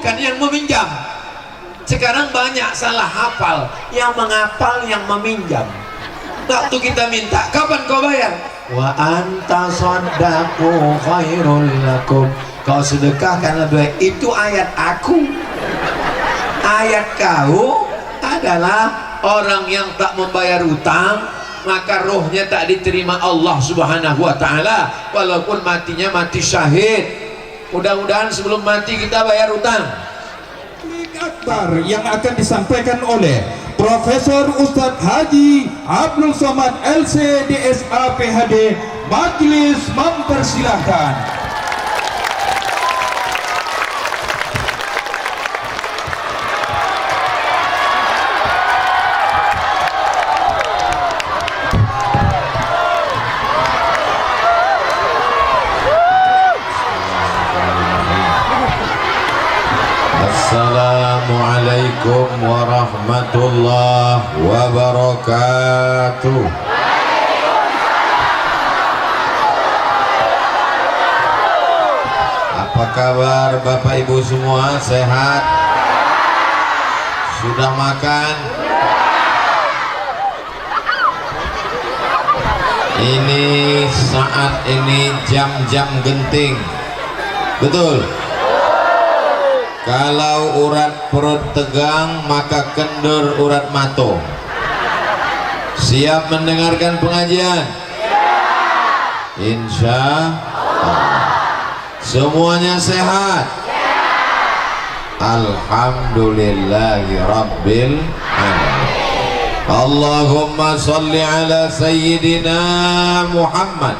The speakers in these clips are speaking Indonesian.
bukan yang meminjam. Sekarang banyak salah hafal, yang menghafal yang meminjam. Waktu kita minta, kapan kau bayar? Wa anta sadaqu khairul lakum. Kau sedekahkan lebih baik. Itu ayat aku. Ayat kau adalah orang yang tak membayar utang, maka rohnya tak diterima Allah Subhanahu wa ta'ala, walaupun matinya mati syahid. Mudah-mudahan sebelum mati kita bayar utang. Akbar yang akan disampaikan oleh Profesor Ustadz Haji Abdul Somad LC DSA PhD. Majelis mempersilahkan. Assalamualaikum warahmatullahi wabarakatuh. Apa kabar Bapak Ibu semua? Sehat? Sudah makan? Ini saat ini jam-jam genting. Betul? Kalau urat perut tegang, maka kendur urat mato. Siap mendengarkan pengajian? Insya Allah. Semuanya sehat? Alhamdulillahi Rabbil Alamin. Allahumma salli ala Sayyidina Muhammad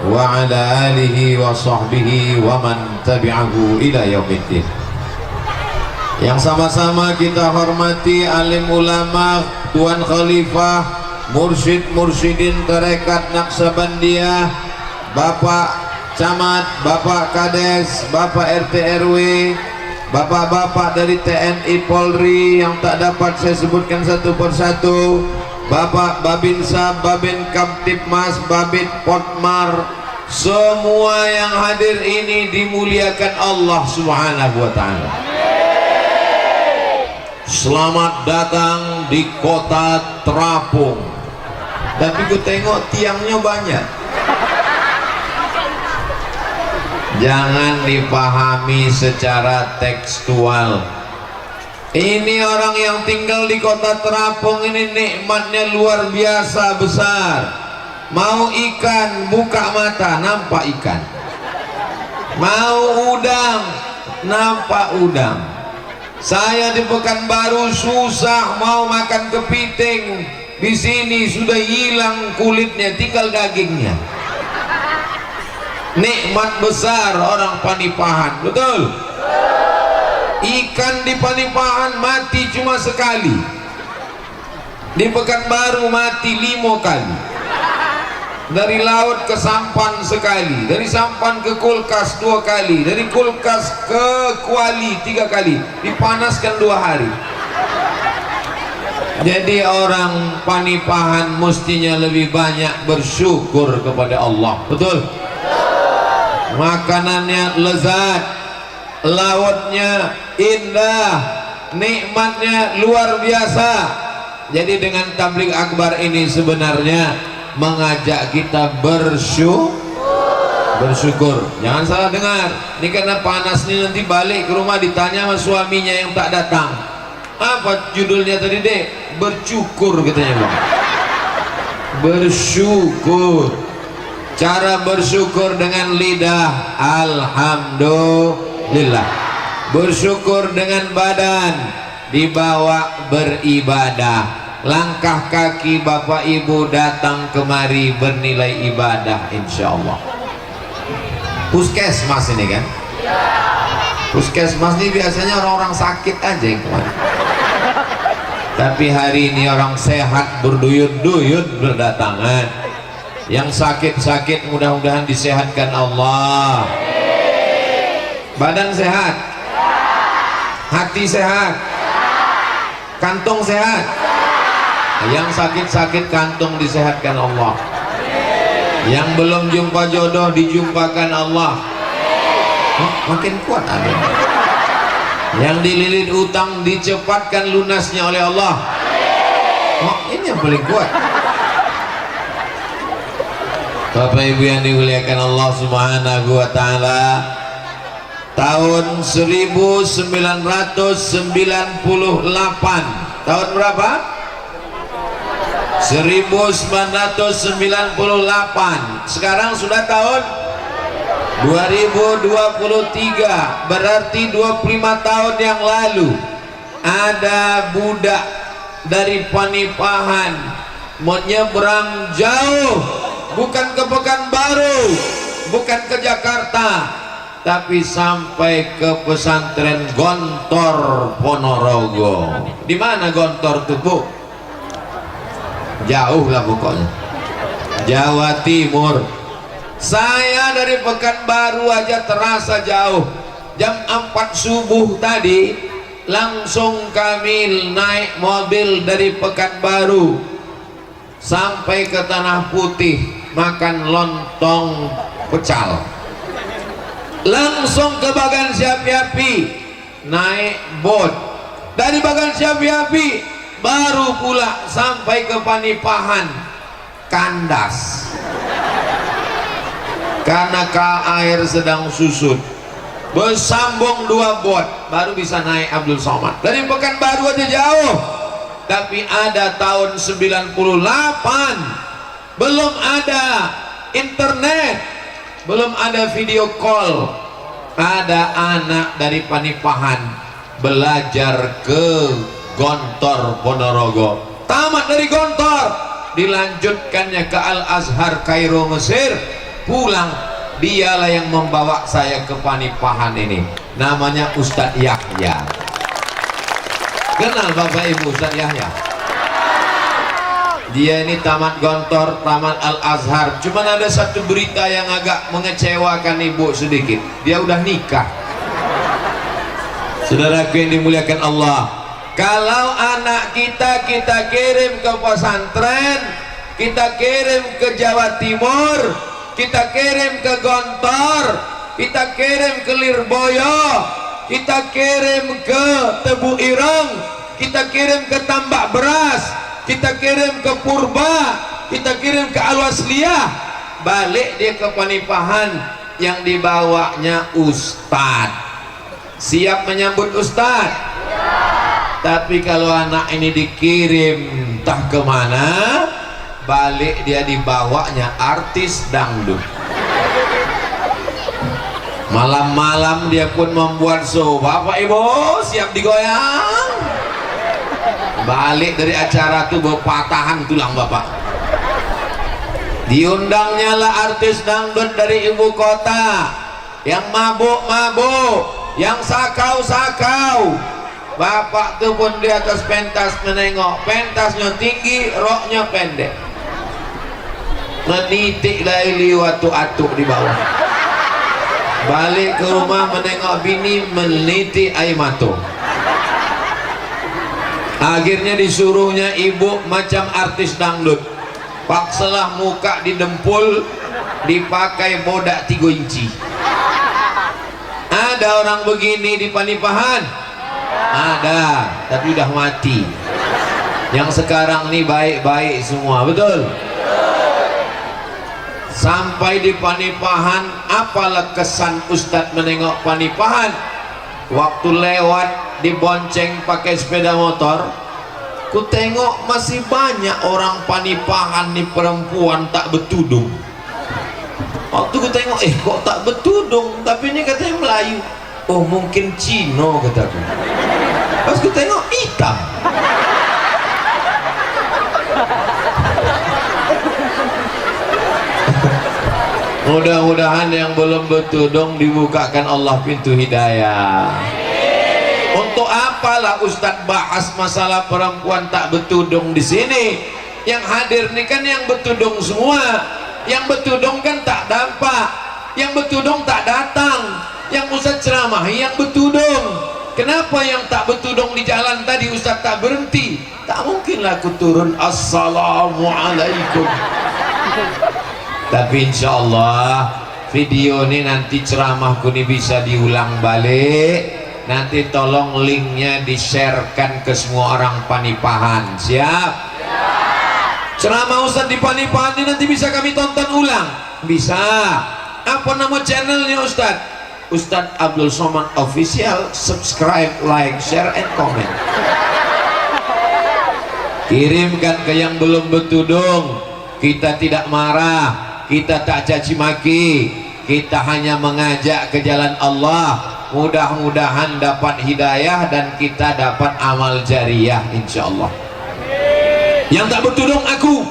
wa ala alihi wa sahbihi wa man tabi'ahu ila yaumiddin. Yang sama-sama kita hormati alim ulama, Tuan Khalifah, mursyid-mursyidin tarekat Naqsabandiyah, Bapak Camat, Bapak Kades, Bapak RT RW, Bapak-bapak dari TNI Polri yang tak dapat saya sebutkan satu persatu, Bapak Babinsa, Babin Kamtipmas, Babin Potmar, semua yang hadir ini dimuliakan Allah Subhanahu wa ta'ala. Selamat datang di kota terapung. Tapi ku tengok tiangnya banyak. Jangan dipahami secara tekstual. Ini orang yang tinggal di kota terapung ini nikmatnya luar biasa besar. Mau ikan, buka mata, nampak ikan. Mau udang, nampak udang. Saya di Pekanbaru susah mau makan kepiting, di sini sudah hilang kulitnya, tinggal dagingnya. Nikmat besar orang Panipahan, betul? Ikan di Panipahan mati cuma sekali, di Pekanbaru mati 5 kali. Dari laut ke sampan sekali, dari sampan ke kulkas 2 kali, dari kulkas ke kuali 3 kali, dipanaskan 2 hari. Jadi orang Panipahan mestinya lebih banyak bersyukur kepada Allah, betul? Makanannya lezat, lautnya indah, nikmatnya luar biasa. Jadi dengan tabligh akbar ini sebenarnya mengajak kita bersyukur. Jangan salah dengar, ini karena panas ini nanti balik ke rumah ditanya sama suaminya yang tak datang, apa judulnya tadi dek? Bersyukur katanya bang. Bersyukur. Cara bersyukur dengan lidah, alhamdulillah. Bersyukur dengan badan, dibawa beribadah. Langkah kaki bapak ibu datang kemari bernilai ibadah insya Allah. Puskesmas ini kan? Puskesmas ini biasanya orang-orang sakit aja yang kemari. Tapi hari ini orang sehat berduyun-duyun berdatangan. Yang sakit-sakit mudah-mudahan disehatkan Allah. Badan sehat, hati sehat, kantong sehat. Yang sakit-sakit kantung disehatkan Allah. Yang belum jumpa jodoh dijumpakan Allah. Makin kuat ada. Yang dililit utang dicepatkan lunasnya oleh Allah. Oh, ini yang paling kuat. Bapak Ibu yang dimuliakan Allah Subhanahu wa taala, tahun 1998. Tahun berapa? 1998. Sekarang sudah tahun 2023, berarti 25 tahun yang lalu ada budak dari Panipahan menyeberang jauh, bukan ke Pekanbaru, bukan ke Jakarta, tapi sampai ke pesantren Gontor Ponorogo. Di mana Gontor tuh, Bu? Jauh lah pokoknya, Jawa Timur. Saya dari Pekanbaru aja terasa jauh. Jam 4 subuh tadi langsung kami naik mobil dari Pekanbaru sampai ke Tanah Putih, makan lontong pecal, langsung ke Bagan Siapi-Api, naik bot dari Bagan Siapi-Api, baru pula sampai ke Panipahan, kandas karena air sedang susut, bersambung 2 bot baru bisa naik Abdul Somad. Dari Pekanbaru aja jauh. Tapi ada tahun 98, belum ada internet, belum ada video call, ada anak dari Panipahan belajar ke Gontor Ponorogo, tamat dari Gontor, dilanjutkannya ke Al Azhar Kairo Mesir, pulang. Dialah yang membawa saya ke Panipahan ini, namanya Ustadz Yahya. Kenal Bapak Ibu Ustadz Yahya? Dia ini tamat Gontor, tamat Al Azhar. Cuman ada satu berita yang agak mengecewakan Ibu sedikit, dia udah nikah. Saudaraku yang dimuliakan Allah, kalau anak kita kirim ke pesantren, kita kirim ke Jawa Timur, kita kirim ke Gontor, kita kirim ke Lirboyo, kita kirim ke Tebu Ireng, kita kirim ke Tambak Beras, kita kirim ke Purba, kita kirim ke Al-Wasliyah, balik dia ke Panipahan, yang dibawanya Ustadz. Siap menyambut Ustadz? Tapi kalau anak ini dikirim entah kemana, balik dia dibawanya artis dangdut. Malam-malam dia pun membuat show. Bapak Ibu siap digoyang. Balik dari acara tuh berpatahan tulang Bapak. Diundangnya lah artis dangdut dari ibu kota, yang mabuk-mabuk, yang sakau-sakau. Bapak tuh pun di atas pentas menengok, pentasnya tinggi, roknya pendek, menitik laili waktu atuk di bawah. Balik ke rumah menengok bini, meniti air mata. Akhirnya disuruhnya ibu macam artis dangdut, paksalah muka didempul, dipakai bodak 3 inci. Ada orang begini di Panipahan? Ada, tapi udah mati. Yang sekarang nih baik-baik semua, betul? Sampai di Panipahan, apalah kesan Ustadz menengok Panipahan? Waktu lewat dibonceng pakai sepeda motor, ku tengok masih banyak orang Panipahan nih, perempuan tak bertudung. Waktu ku tengok, kok tak bertudung, tapi ini katanya Melayu. Oh mungkin Cino kataku. Pas ku tengok hitam. Mudah-mudahan yang belum bertudung dibukakan Allah pintu hidayah. Untuk apalah Ustadz bahas masalah perempuan tak bertudung di sini? Yang hadir ini kan yang bertudung semua. Yang bertudung kan tak dampak, yang bertudung tak datang. Yang Ustadz ceramahi yang bertudung. Kenapa yang tak bertudung di jalan tadi Ustadz tak berhenti? Tak mungkinlah aku turun assalamualaikum. Tapi insya Allah video ini nanti ceramahku ini bisa diulang balik, nanti tolong linknya di-sharekan ke semua orang Panipahan. Siap? Ceramah Ustadz di Panipahan ini nanti bisa kami tonton ulang? Bisa. Apa nama channelnya Ustadz? Ustadz Abdul Somad Official. Subscribe, like, share, and comment. Kirimkan ke yang belum bertudung. Kita tidak marah, kita tak caci maki, kita hanya mengajak ke jalan Allah. Mudah-mudahan dapat hidayah dan kita dapat amal jariah, insya Allah. Yang tak bertudung aku,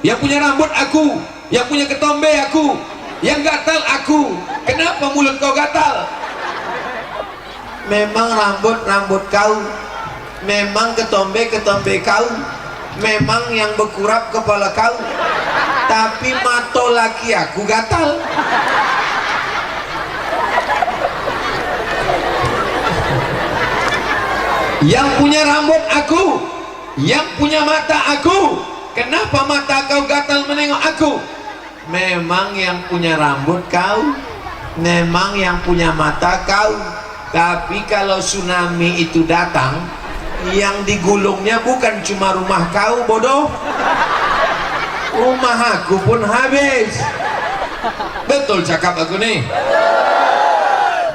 yang punya rambut aku, yang punya ketombe aku, yang gatal aku. Kenapa mulut kau gatal? Memang rambut kau, memang ketombe kau, memang yang berkurap kepala kau, tapi mato laki aku gatal. Yang punya rambut aku, yang punya mata aku, kenapa mata kau gatal menengok aku? Memang yang punya rambut kau, memang yang punya mata kau, tapi kalau tsunami itu datang, yang digulungnya bukan cuma rumah kau, bodoh, rumah aku pun habis. Betul cakap aku nih.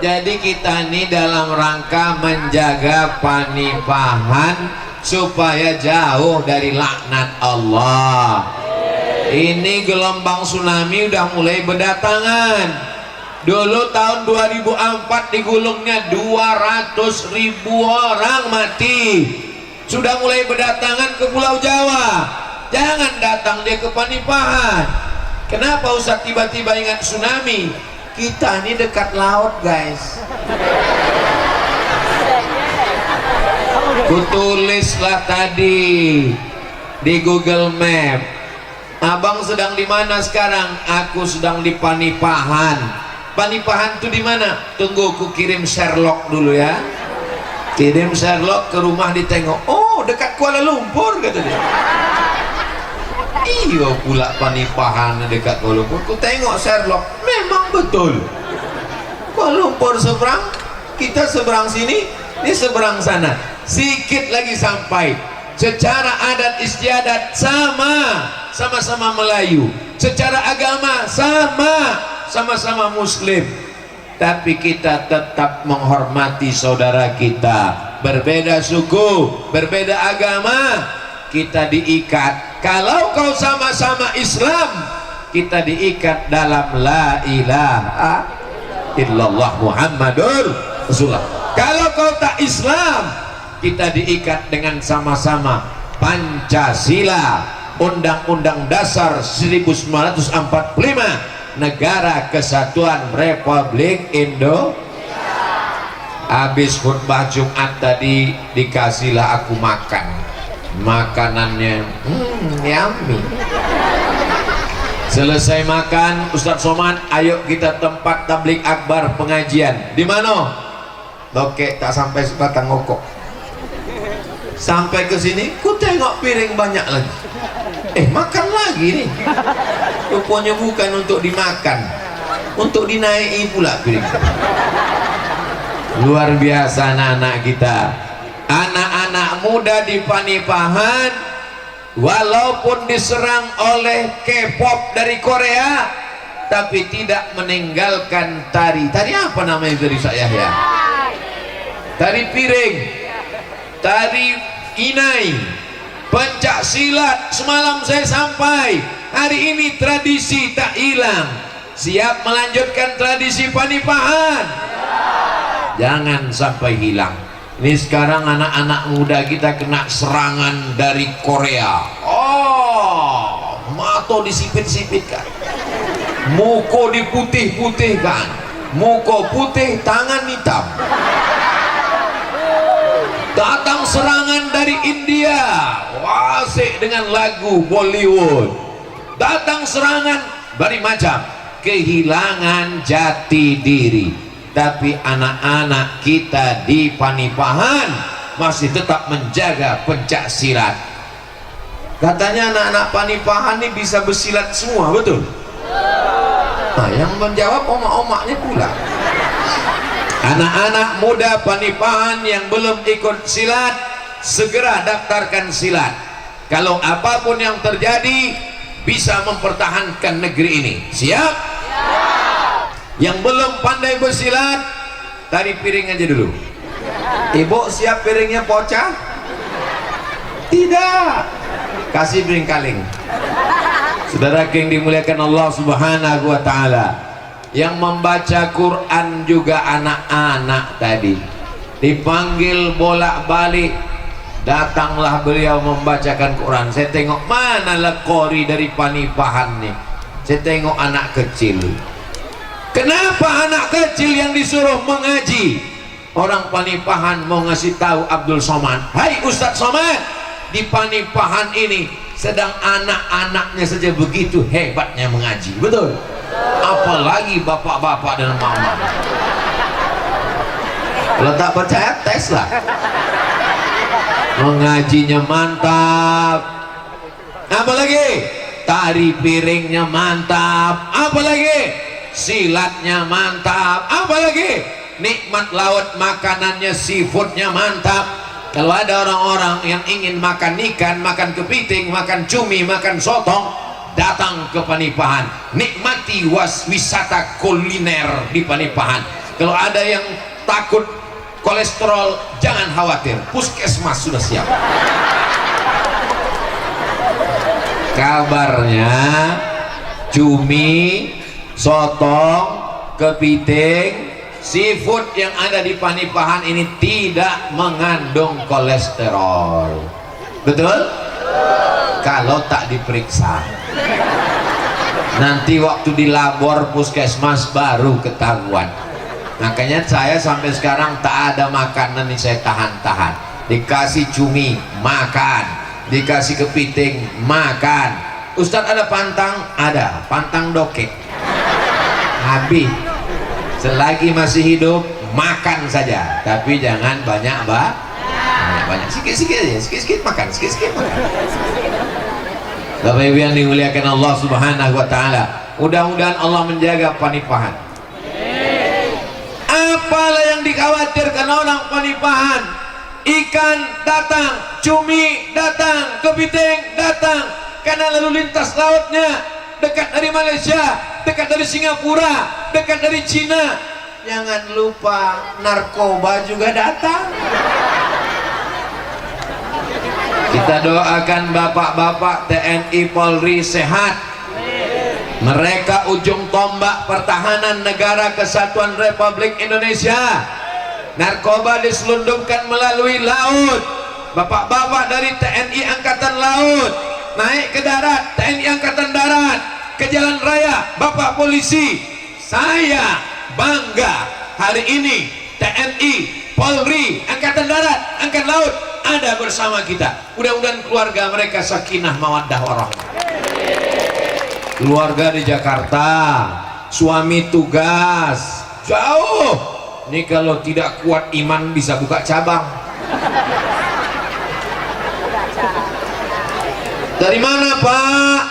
Jadi kita ini dalam rangka menjaga Panipahan supaya jauh dari laknat Allah. Ini gelombang tsunami udah mulai berdatangan. Dulu tahun 2004 digulungnya 200.000 orang mati. Sudah mulai berdatangan ke Pulau Jawa. Jangan datang dia ke Panipahan. Kenapa Ustaz tiba-tiba ingat tsunami? Kita ini dekat laut, guys. Kutulislah tadi di Google Map. Abang sedang di mana sekarang? Aku sedang di Panipahan. Panipahan itu di mana? Tunggu, ku kirim Sherlock dulu ya. Kirim Sherlock ke rumah ditengok. Oh, dekat Kuala Lumpur kata dia. Iya pula Panipahan dekat Kuala Lumpur. Ku tengok Sherlock, memang betul. Kuala Lumpur seberang, kita seberang sini, ini seberang sana. Sikit lagi sampai. Secara adat istiadat sama-sama Melayu. Secara agama sama-sama Muslim. Tapi kita tetap menghormati saudara kita. Berbeda suku, berbeda agama, kita diikat. Kalau kau sama-sama Islam, kita diikat dalam la ilaha illallah Muhammadur Rasulullah. Kalau kau tak Islam, kita diikat dengan sama-sama Pancasila, Undang-Undang Dasar 1945, Negara Kesatuan Republik Indonesia. Habis khutbah Jumat tadi dikasihlah aku makan. Makanannya yummy. Selesai makan, Ustadz Somad, ayo kita tempat tablik akbar pengajian. Di mana? Oke, tak sampai sebatang ngokok. Sampai ke sini, ku tengok piring banyak lagi. Makan lagi nih. Rupanya bukan untuk dimakan, untuk dinaiki pula piring. Luar biasa anak-anak kita. Anak-anak muda di Panipahan, walaupun diserang oleh K-pop dari Korea, tapi tidak meninggalkan tari. Tari apa namanya dari saya ya? Tari piring, tari inai, pencak silat. Semalam saya sampai. Hari ini tradisi tak hilang. Siap melanjutkan tradisi Panipahan. Jangan sampai hilang. Ini sekarang anak-anak muda kita kena serangan dari Korea. Oh, mato disipit-sipitkan, muko diputih-putihkan, muko putih, tangan hitam. Datang serangan dari India, wasik dengan lagu Bollywood. Datang serangan dari macam, kehilangan jati diri. Tapi anak-anak kita di Panipahan masih tetap menjaga pencak silat. Katanya anak-anak Panipahan ini bisa bersilat semua, betul? Nah, yang menjawab omak-omaknya pula. Anak-anak muda Panipahan yang belum ikut silat, segera daftarkan silat. Kalau apapun yang terjadi, bisa mempertahankan negeri ini. Siap? Yang belum pandai bersilat, tarik piring aja dulu. Ibu siap piringnya pocah? Tidak. Kasih piring kaleng. Saudara yang dimuliakan Allah Subhanahu wa Ta'ala, yang membaca Quran juga anak-anak tadi dipanggil bolak-balik, datanglah beliau membacakan Quran. Saya tengok mana lekori dari Panipahan nih, saya tengok anak kecil. Kenapa anak kecil yang disuruh mengaji? Orang Panipahan mau ngasih tahu Abdul Somad, hai Ustadz Somad, di Panipahan ini sedang anak-anaknya saja begitu hebatnya mengaji. Betul? Apalagi bapak-bapak dan mama. Kalau tak percaya, tes lah. Mengajinya mantap. Apa lagi? Tari piringnya mantap. Apa lagi? Silatnya mantap. Apa lagi? Nikmat laut, makanannya, seafoodnya mantap. Kalau ada orang-orang yang ingin makan ikan, makan kepiting, makan cumi, makan sotong, datang ke Panipahan, nikmati wisata kuliner di Panipahan. Kalau ada yang takut kolesterol, jangan khawatir, puskesmas sudah siap. Kabarnya cumi, sotong, kepiting, seafood yang ada di Panipahan ini tidak mengandung kolesterol. Betul? Kalau tak diperiksa, nanti waktu di labor puskesmas baru ketahuan. Makanya saya sampai sekarang tak ada makanan yang saya tahan-tahan. Dikasih cumi makan, dikasih kepiting makan. Ustadz ada pantang? Ada, pantang dokek habis. Selagi masih hidup makan saja, tapi jangan banyak banyak, sikit-sikit aja, sikit-sikit makan, sikit-sikit makan. Bapak Ibu yang dimuliakan Allah Subhanahu wa Ta'ala, mudah-mudahan Allah menjaga Panipahan. Apalah yang dikhawatirkan orang Panipahan? Ikan datang, cumi datang, kepiting datang, karena lalu lintas lautnya dekat dari Malaysia, dekat dari Singapura, dekat dari Cina. Jangan lupa narkoba juga datang. Kita doakan bapak-bapak TNI Polri sehat. Mereka ujung tombak pertahanan negara kesatuan Republik Indonesia. Narkoba diselundupkan melalui laut. Bapak-bapak dari TNI Angkatan Laut naik ke darat, TNI Angkatan Darat, ke jalan raya, bapak polisi. Saya bangga hari ini TNI, Polri, Angkatan Darat, Angkatan Laut ada bersama kita. Mudah-mudahan keluarga mereka sakinah mawaddah warahmah. Keluarga di Jakarta, suami tugas jauh. Ini kalau tidak kuat iman bisa buka cabang. Dari mana Pak?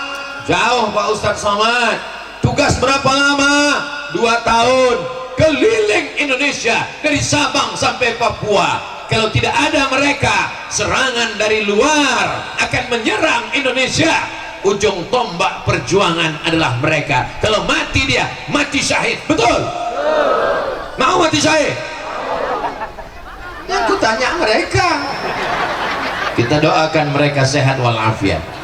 Jauh Pak Ustadz Somad. Tugas berapa lama? 2 tahun. Keliling Indonesia dari Sabang sampai Papua. Kalau tidak ada mereka, serangan dari luar akan menyerang Indonesia. Ujung tombak perjuangan adalah mereka. Kalau mati dia, mati syahid. Betul? Mau mati syahid? Yang kutanya mereka. Kita doakan mereka sehat walafiat.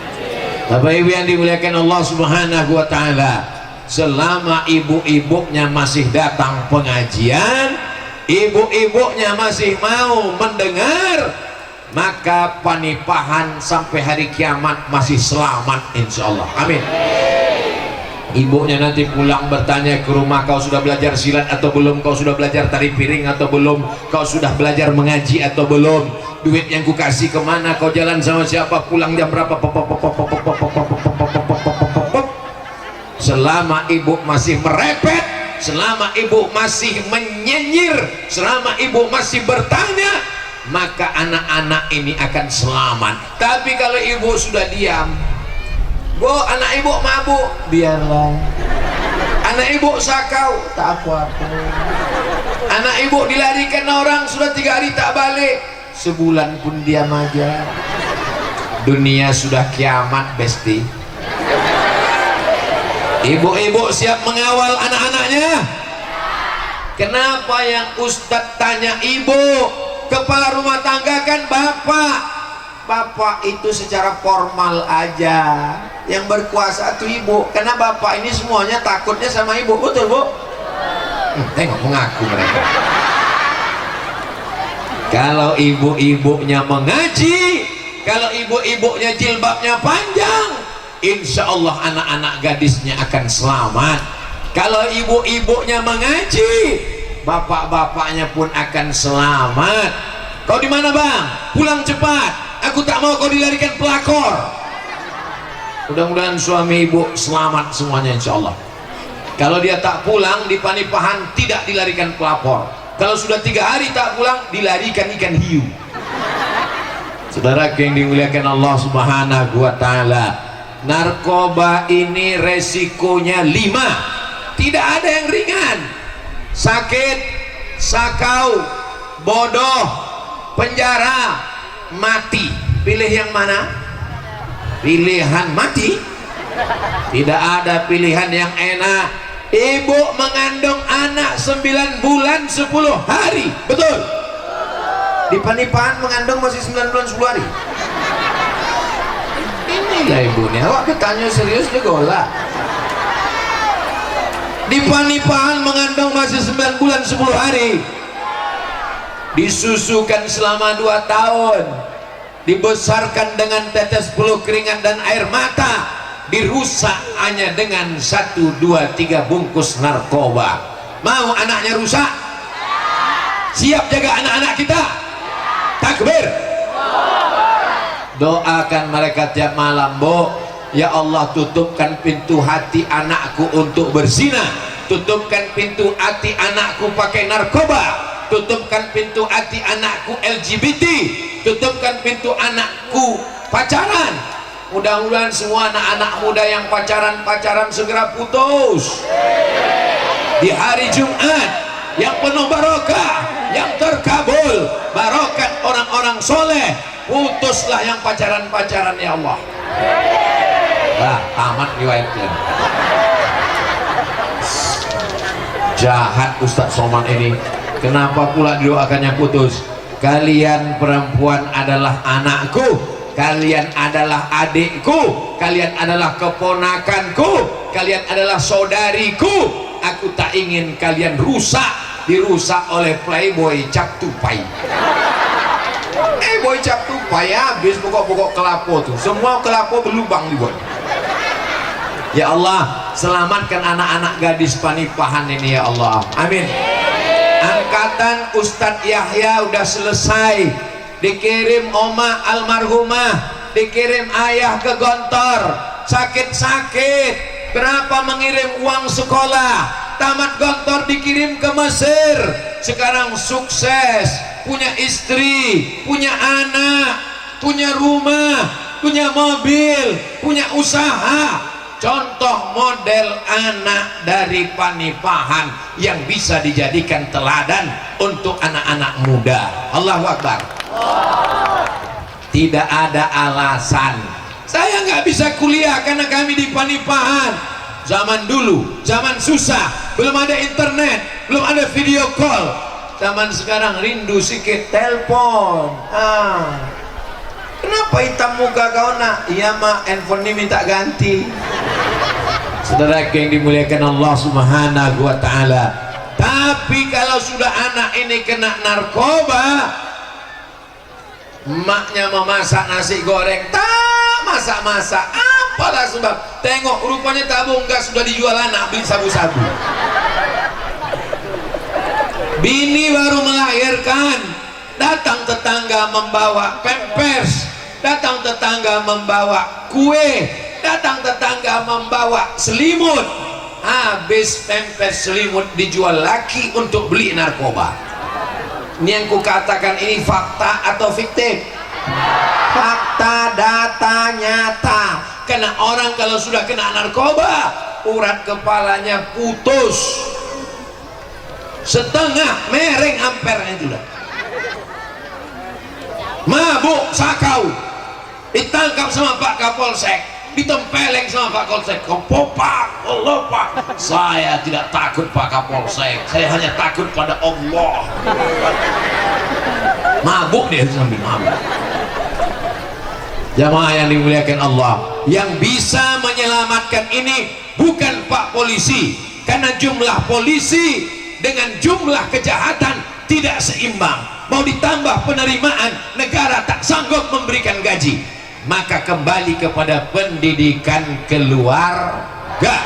Bapak Ibu yang dimuliakan Allah Subhanahu wa Ta'ala, selama ibu-ibunya masih datang pengajian, ibu-ibunya masih mau mendengar, maka Panipahan sampai hari kiamat masih selamat insyaallah. Amin. Ibunya nanti pulang bertanya ke rumah, kau sudah belajar silat atau belum? Kau sudah belajar tari piring atau belum? Kau sudah belajar mengaji atau belum? Duit yang kukasih kemana? Kau jalan sama siapa? Pulang jam berapa? Selama ibu masih merepet, selama ibu masih menyinyir, selama ibu masih bertanya, maka anak-anak ini akan selamat. Tapi kalau ibu sudah diam, Bu, anak ibu mabuk, biarlah. Anak ibu sakau, tak apa-apa. Anak ibu dilarikan orang sudah 3 hari tak balik, sebulan pun diam aja. Dunia sudah kiamat, besti. Ibu-ibu siap mengawal anak-anaknya? Kenapa yang Ustadz tanya ibu? Kepala rumah tangga kan bapak. Bapak itu secara formal aja, yang berkuasa itu ibu. Karena bapak ini semuanya takutnya sama ibu, betul bu? Tengok mengaku mereka. Kalau ibu-ibunya mengaji, kalau ibu-ibunya jilbabnya panjang, insya Allah anak-anak gadisnya akan selamat. Kalau ibu-ibunya mengaji, bapak-bapaknya pun akan selamat. Kau di mana bang? Pulang cepat. Aku tak mau kau dilarikan pelakor. Mudah-mudahan suami ibu selamat semuanya insya Allah. Kalau dia tak pulang di Panipahan tidak dilarikan pelakor. Kalau sudah 3 hari tak pulang dilarikan ikan hiu. Saudara yang dimuliakan Allah Subhanahu wa Ta'ala, narkoba ini resikonya 5, tidak ada yang ringan. Sakit, sakau, bodoh, penjara, mati. Pilih yang mana? Pilihan mati. Tidak ada pilihan yang enak. Ibu mengandung anak 9 bulan 10 hari, betul? Di Panipahan mengandung masih 9 bulan 10 hari. Inilah ibunya. Awak bertanya serius dia golak. Di Panipahan mengandung masih 9 bulan 10 hari. Disusukan selama 2 tahun, dibesarkan dengan tetes peluh keringat dan air mata, dirusak hanya dengan 1, 2, 3 bungkus narkoba. Mau anaknya rusak? Siap jaga anak-anak kita? Takbir. Doakan mereka tiap malam, Bu, ya Allah tutupkan pintu hati anakku untuk berzina, tutupkan pintu hati anakku pakai narkoba, tutupkan pintu hati anakku LGBT, tutupkan pintu anakku pacaran. Mudah-mudahan semua anak-anak muda yang pacaran segera putus di hari Jumat yang penuh barokah, yang terkabul barokat orang-orang soleh. Putuslah yang pacaran ya Allah. Nah, tamat riwayatnya. Jahat Ustadz Somad ini. Kenapa pula didoakannya putus? Kalian perempuan adalah anakku, kalian adalah adikku, kalian adalah keponakanku, kalian adalah saudariku. Aku tak ingin kalian dirusak oleh playboy cap tupai. Boy cap tupai habis pokok-pokok kelapo tuh, semua kelapo berlubang dibuat. Ya Allah, selamatkan anak-anak gadis Panipahan ini ya Allah, amin. Angkatan Ustadz Yahya udah selesai, dikirim oma almarhumah, dikirim ayah ke Gontor, sakit-sakit, berapa mengirim uang sekolah, tamat Gontor dikirim ke Mesir, sekarang sukses, punya istri, punya anak, punya rumah, punya mobil, punya usaha. Contoh model anak dari Panipahan yang bisa dijadikan teladan untuk anak-anak muda. Allahu Akbar. Tidak ada alasan saya nggak bisa kuliah karena kami di Panipahan. Zaman dulu, zaman susah, belum ada internet, belum ada video call. Zaman sekarang rindu sikit telepon. Kenapa hitam muka kau nak? Iya mak, handphone ini minta ganti. Saudara yang dimuliakan Allah Subhanahu wa Ta'ala, tapi kalau sudah anak ini kena narkoba, emaknya memasak nasi goreng tak masak-masak, apalah sebab tengok rupanya tabung gas sudah dijual anak beli sabu-sabu. Bini baru melahirkan, datang tetangga membawa pampers, datang tetangga membawa kue, datang tetangga membawa selimut. Habis pampers selimut dijual laki untuk beli narkoba. Ini yang kukatakan ini fakta atau fiktif? Fakta, data, nyata. Karena orang kalau sudah kena narkoba, urat kepalanya putus, setengah mereng ampernya sudah. Mabuk sakau, ditangkap sama Pak Kapolsek, ditempeleng sama Pak Kapolsek. Pak, Allah Pak, saya tidak takut Pak Kapolsek, saya hanya takut pada Allah. Mabuk dia sambil mabuk. Jamaah yang dimuliakan Allah, yang bisa menyelamatkan ini bukan Pak Polisi, karena jumlah polisi dengan jumlah kejahatan tidak seimbang. Mau ditambah penerimaan, negara tak sanggup memberikan gaji. Maka kembali kepada pendidikan keluarga.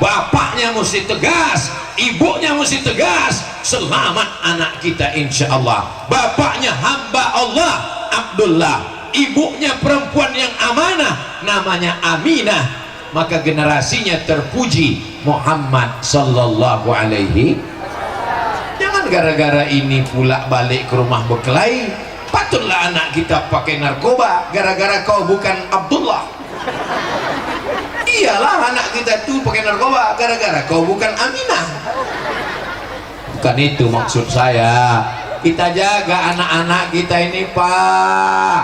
Bapaknya mesti tegas, ibunya mesti tegas, selamat anak kita insya Allah. Bapaknya hamba Allah Abdullah, ibunya perempuan yang amanah, namanya Aminah, maka generasinya terpuji Muhammad sallallahu alaihi. Jangan gara-gara ini pula balik ke rumah berkelahi. Patutlah anak kita pakai narkoba gara-gara kau bukan Abdullah. Iyalah anak kita tuh pakai narkoba gara-gara kau bukan Aminah. Bukan itu maksud saya. Kita jaga anak-anak kita ini, Pak.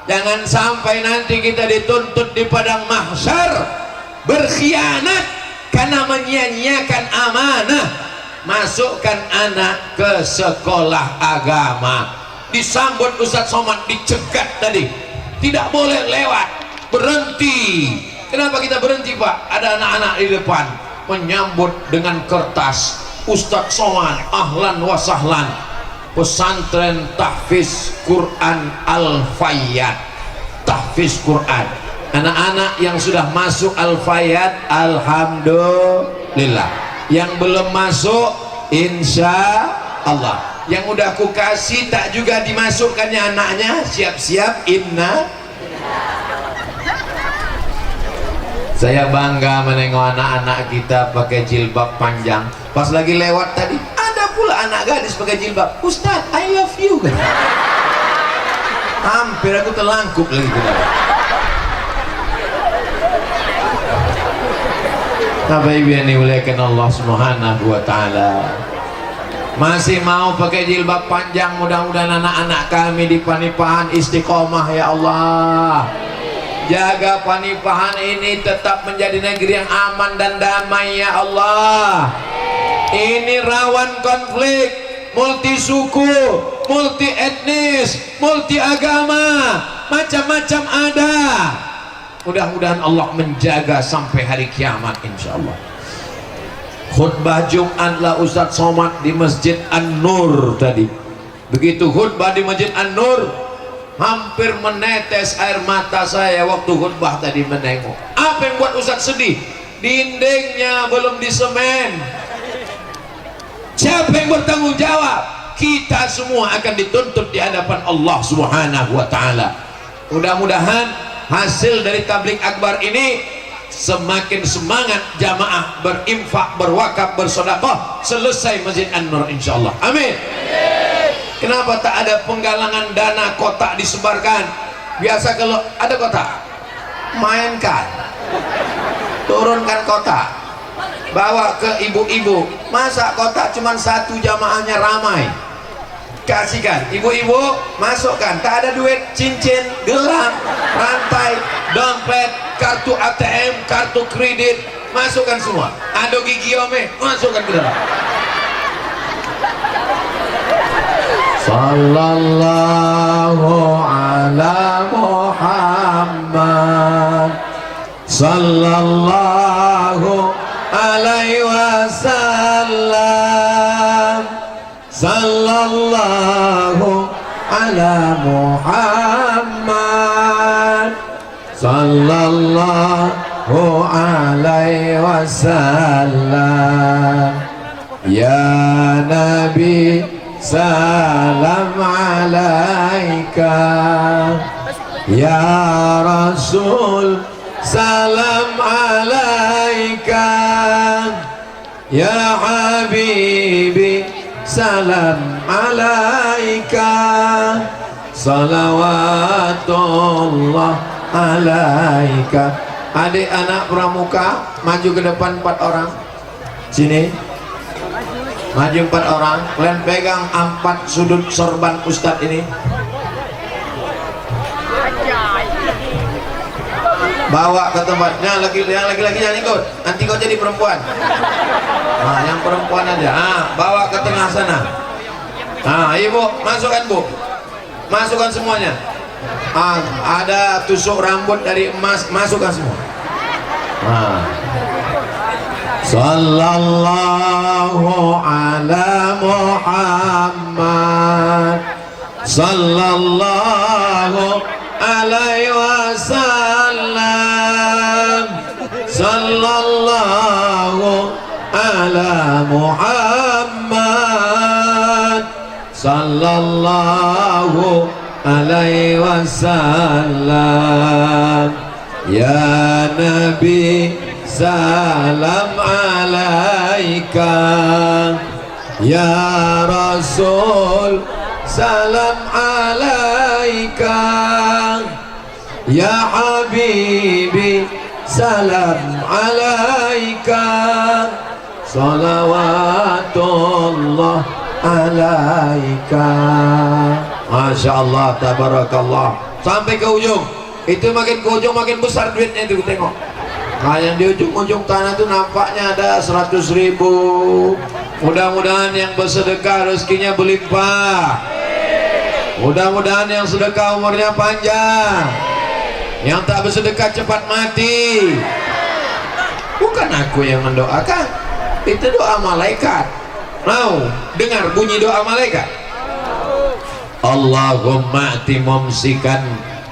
Jangan sampai nanti kita dituntut di padang mahsyar berkhianat karena menyia-nyiakan amanah. Masukkan anak ke sekolah agama, disambut Ustadz Somad, dicegat tadi, tidak boleh lewat, berhenti. Kenapa kita berhenti, Pak? Ada anak-anak di depan menyambut dengan kertas, Ustadz Somad ahlan wa sahlan, pesantren tahfiz Quran Al-Fayyad, tahfiz Quran. Anak-anak yang sudah masuk Al-Fayyad alhamdulillah, yang belum masuk insya Allah. Yang udah aku kasih tak juga dimasukkannya anaknya, siap-siap inna. Saya bangga menengok anak-anak kita pakai jilbab panjang. Pas lagi lewat tadi ada pula anak gadis pakai jilbab. Ustaz, I love you. Hampir aku terlangkup lagi ke dalam. Bapak Ibu yang dimuliakan Allah Subhanahu wa taala, masih mau pakai jilbab panjang? Mudah-mudahan anak-anak kami di Panipahan istiqomah ya Allah. Jaga Panipahan ini tetap menjadi negeri yang aman dan damai ya Allah. Ini rawan konflik, multi suku, multi etnis, multi agama, macam-macam ada. Mudah-mudahan Allah menjaga sampai hari kiamat insya Allah. Khutbah Jumat lah Ustadz Somad di Masjid An-Nur tadi. Begitu khutbah di Masjid An-Nur, hampir menetes air mata saya waktu khutbah tadi menengok. Apa yang buat Ustadz sedih? Dindingnya belum disemen. Siapa yang bertanggung jawab? Kita semua akan dituntut di hadapan Allah Subhanahu wa taala. Mudah-mudahan hasil dari tabligh akbar ini semakin semangat jamaah berinfak, berwakaf, bersedekah selesai Masjid An-Nur insyaallah. Amin. Kenapa tak ada penggalangan dana kotak disebarkan? Biasa kalau ada kotak mainkan, turunkan kotak, bawa ke ibu-ibu. Masa kotak cuma satu jamaahnya ramai? Kasihkan ibu-ibu, masukkan. Tak ada duit, cincin, gelang, rantai, dompet, kartu ATM, kartu kredit, masukkan semua. Ada gigi ome, masukkan ke dalam. Sallallahu ala Muhammad, sallallahu alaihi wasallam, sallallahu ala Muhammad, sallallahu alaihi wasallam. Ya Nabi salam alaika, ya Rasul salam alaika, ya Habibi salam alaika, salawatullah alaika. Adik anak pramuka maju ke depan 4 orang. Sini. Maju 4 orang. Kalian pegang 4 sudut sorban Ustadz ini. Bawa ke tempatnya. Laki-laki jangan ikut. Nanti kau jadi perempuan. Nah, yang perempuan aja. Bawa ke tengah sana. Ibu, masukkan bu. Masukkan semuanya. Ada tusuk rambut dari emas, masukkan semua. Sallallahu ala Muhammad, sallallahu alaihi wasallam, sallallahu ala Muhammad, sallallahu alaihi wasallam. Ya Nabi salam alaika, ya Rasul salam alaika, ya Habibi salam alaika, salawatullah alaika. Masya Allah, tabarakallah. Sampai ke ujung. Itu makin ke ujung makin besar duitnya itu, tengok. Nah, yang di ujung-ujung tanah itu nampaknya ada 100.000. Mudah-mudahan yang bersedekah rezekinya berlimpah. Mudah-mudahan yang sedekah umurnya panjang. Yang tak bersedekah cepat mati. Bukan aku yang mendoakan, itu doa malaikat. Mau dengar bunyi doa malaikat? Allahumma ati mumsikan,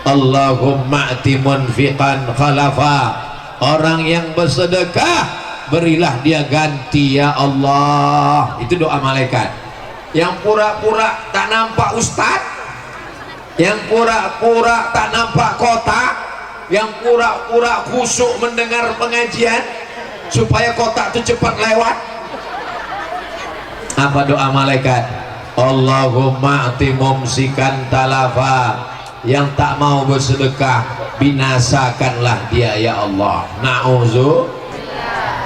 Allahumma ati munfiqan khalafa. Orang yang bersedekah, berilah dia ganti ya Allah. Itu doa malaikat. Yang pura-pura tak nampak ustaz, yang pura-pura tak nampak kotak, yang pura-pura khusyuk mendengar pengajian supaya kotak itu cepat lewat. Apa doa malaikat? Allahumma ati mumsikan talafa. Yang tak mau bersedekah, binasakanlah dia ya Allah. Na'udzu.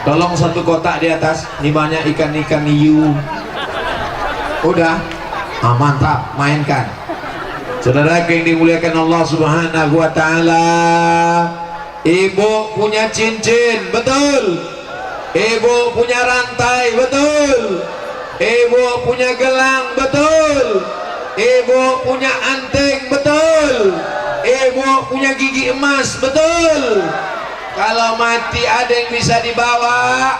Tolong satu kotak di atas. Ini banyak ikan-ikan hiu. Udah. Mantap, mainkan. Saudara yang dimuliakan Allah Subhanahu wa taala. Ibu punya cincin, betul. Ibu punya rantai, betul. Ibu punya gelang, betul. Ibu punya anting, betul. Ibu punya gigi emas, betul. Kalau mati ada yang bisa dibawa?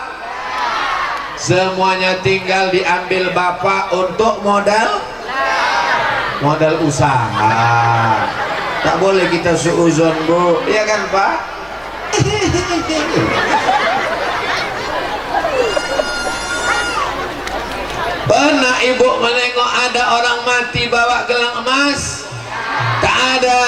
Semuanya tinggal diambil bapak untuk modal usaha. Tak boleh kita suuzon bu, iya kan pak? Pernah ibu menengok ada orang mati bawa gelang emas? Tak ada.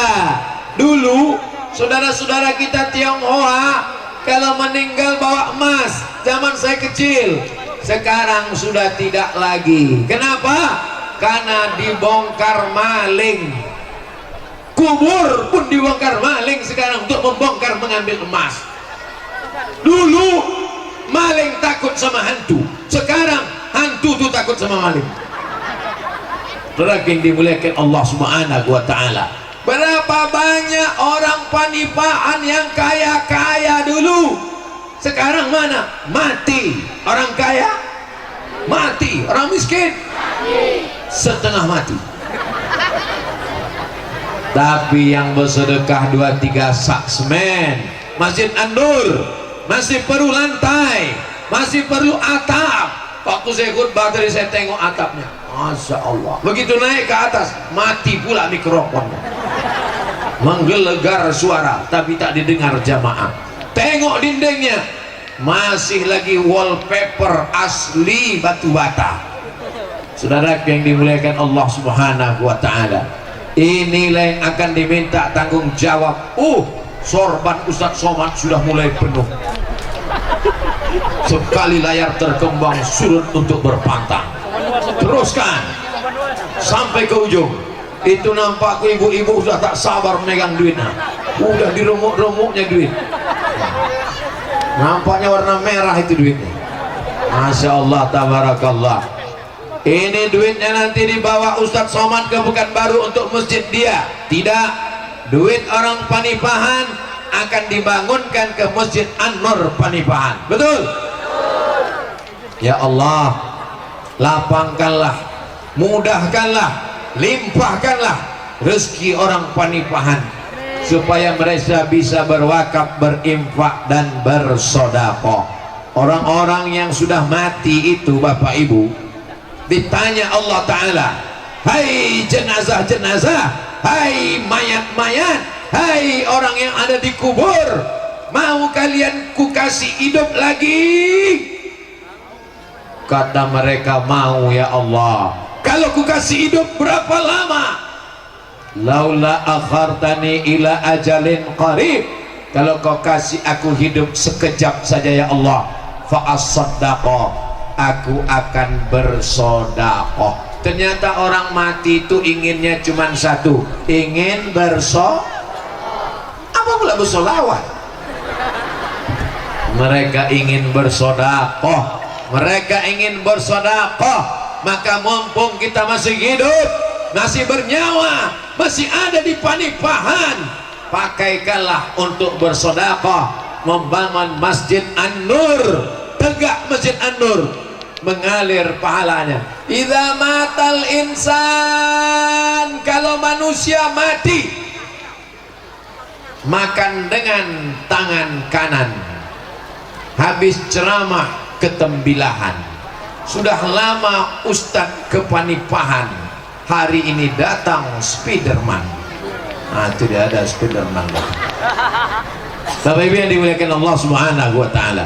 Dulu saudara-saudara kita Tionghoa kalau meninggal bawa emas, zaman saya kecil. Sekarang sudah tidak lagi. Kenapa? Karena dibongkar maling. Kubur pun dibongkar maling sekarang untuk membongkar mengambil emas. Dulu maling takut sama hantu, sekarang hantu tuh takut sama maling. Terakhir dimuliakan Allah Subhanahu wa taala. Berapa banyak orang panipaan yang kaya-kaya dulu, sekarang mana? Mati. Orang kaya mati, orang miskin setengah mati. Tapi yang bersedekah 2-3 saksmen, Masjid An-Nur masih perlu lantai, masih perlu atap. Waktu saya khutbah tadi saya tengok atapnya, Masya Allah. Begitu naik ke atas, mati pula mikrofonnya, menggelegar suara tapi tak didengar jamaah. Tengok dindingnya, masih lagi wallpaper asli batu bata. Saudara yang dimuliakan Allah Subhanahu wa taala, inilah yang akan diminta tanggung jawab. Sorban Ustadz Somad sudah mulai penuh. Sekali layar terkembang surut untuk berpantang. Teruskan sampai ke ujung. Itu nampak ibu-ibu sudah tak sabar memegang duitnya, udah diremuk-remuknya duit, nampaknya warna merah itu duitnya. Masya Allah, tabarakallah. Ini duitnya nanti dibawa Ustadz Somad ke Pekanbaru untuk masjid dia. Tidak, duit orang Panipahan akan dibangunkan ke Masjid An-Nur Panipahan. Betul? Ya Allah, lapangkanlah, mudahkanlah, limpahkanlah rezeki orang Panipahan supaya mereka bisa berwakaf, berinfak dan bersedekah. Orang-orang yang sudah mati itu Bapak Ibu ditanya Allah Ta'ala, hai jenazah-jenazah, hai mayat-mayat, hai orang yang ada di kubur, mau kalian ku kasih hidup lagi? Kata mereka, mau ya Allah. Kalau ku kasih hidup berapa lama? Laula akhartani ila ajalin qarib, kalau kau kasih aku hidup sekejap saja ya Allah, fa as-saddaqah, aku akan bersedekah. Ternyata orang mati itu inginnya cuma satu, ingin apa pula bersolawat. Mereka ingin bersedekah, mereka ingin bersedekah. Maka mumpung kita masih hidup, masih bernyawa, masih ada di Panipahan, pakaikanlah untuk bersedekah, membangun Masjid An-Nur, tegak Masjid An-Nur, mengalir pahalanya. Idza matal insan, kalau manusia mati, makan dengan tangan kanan. Habis ceramah ketembilahan. Sudah lama Ustadz ke Panipahan, hari ini datang Spiderman. Nah, itu dia, ada Spiderman. Bapak Ibu yang dimuliakan Allah Subhanahu wa Ta'ala,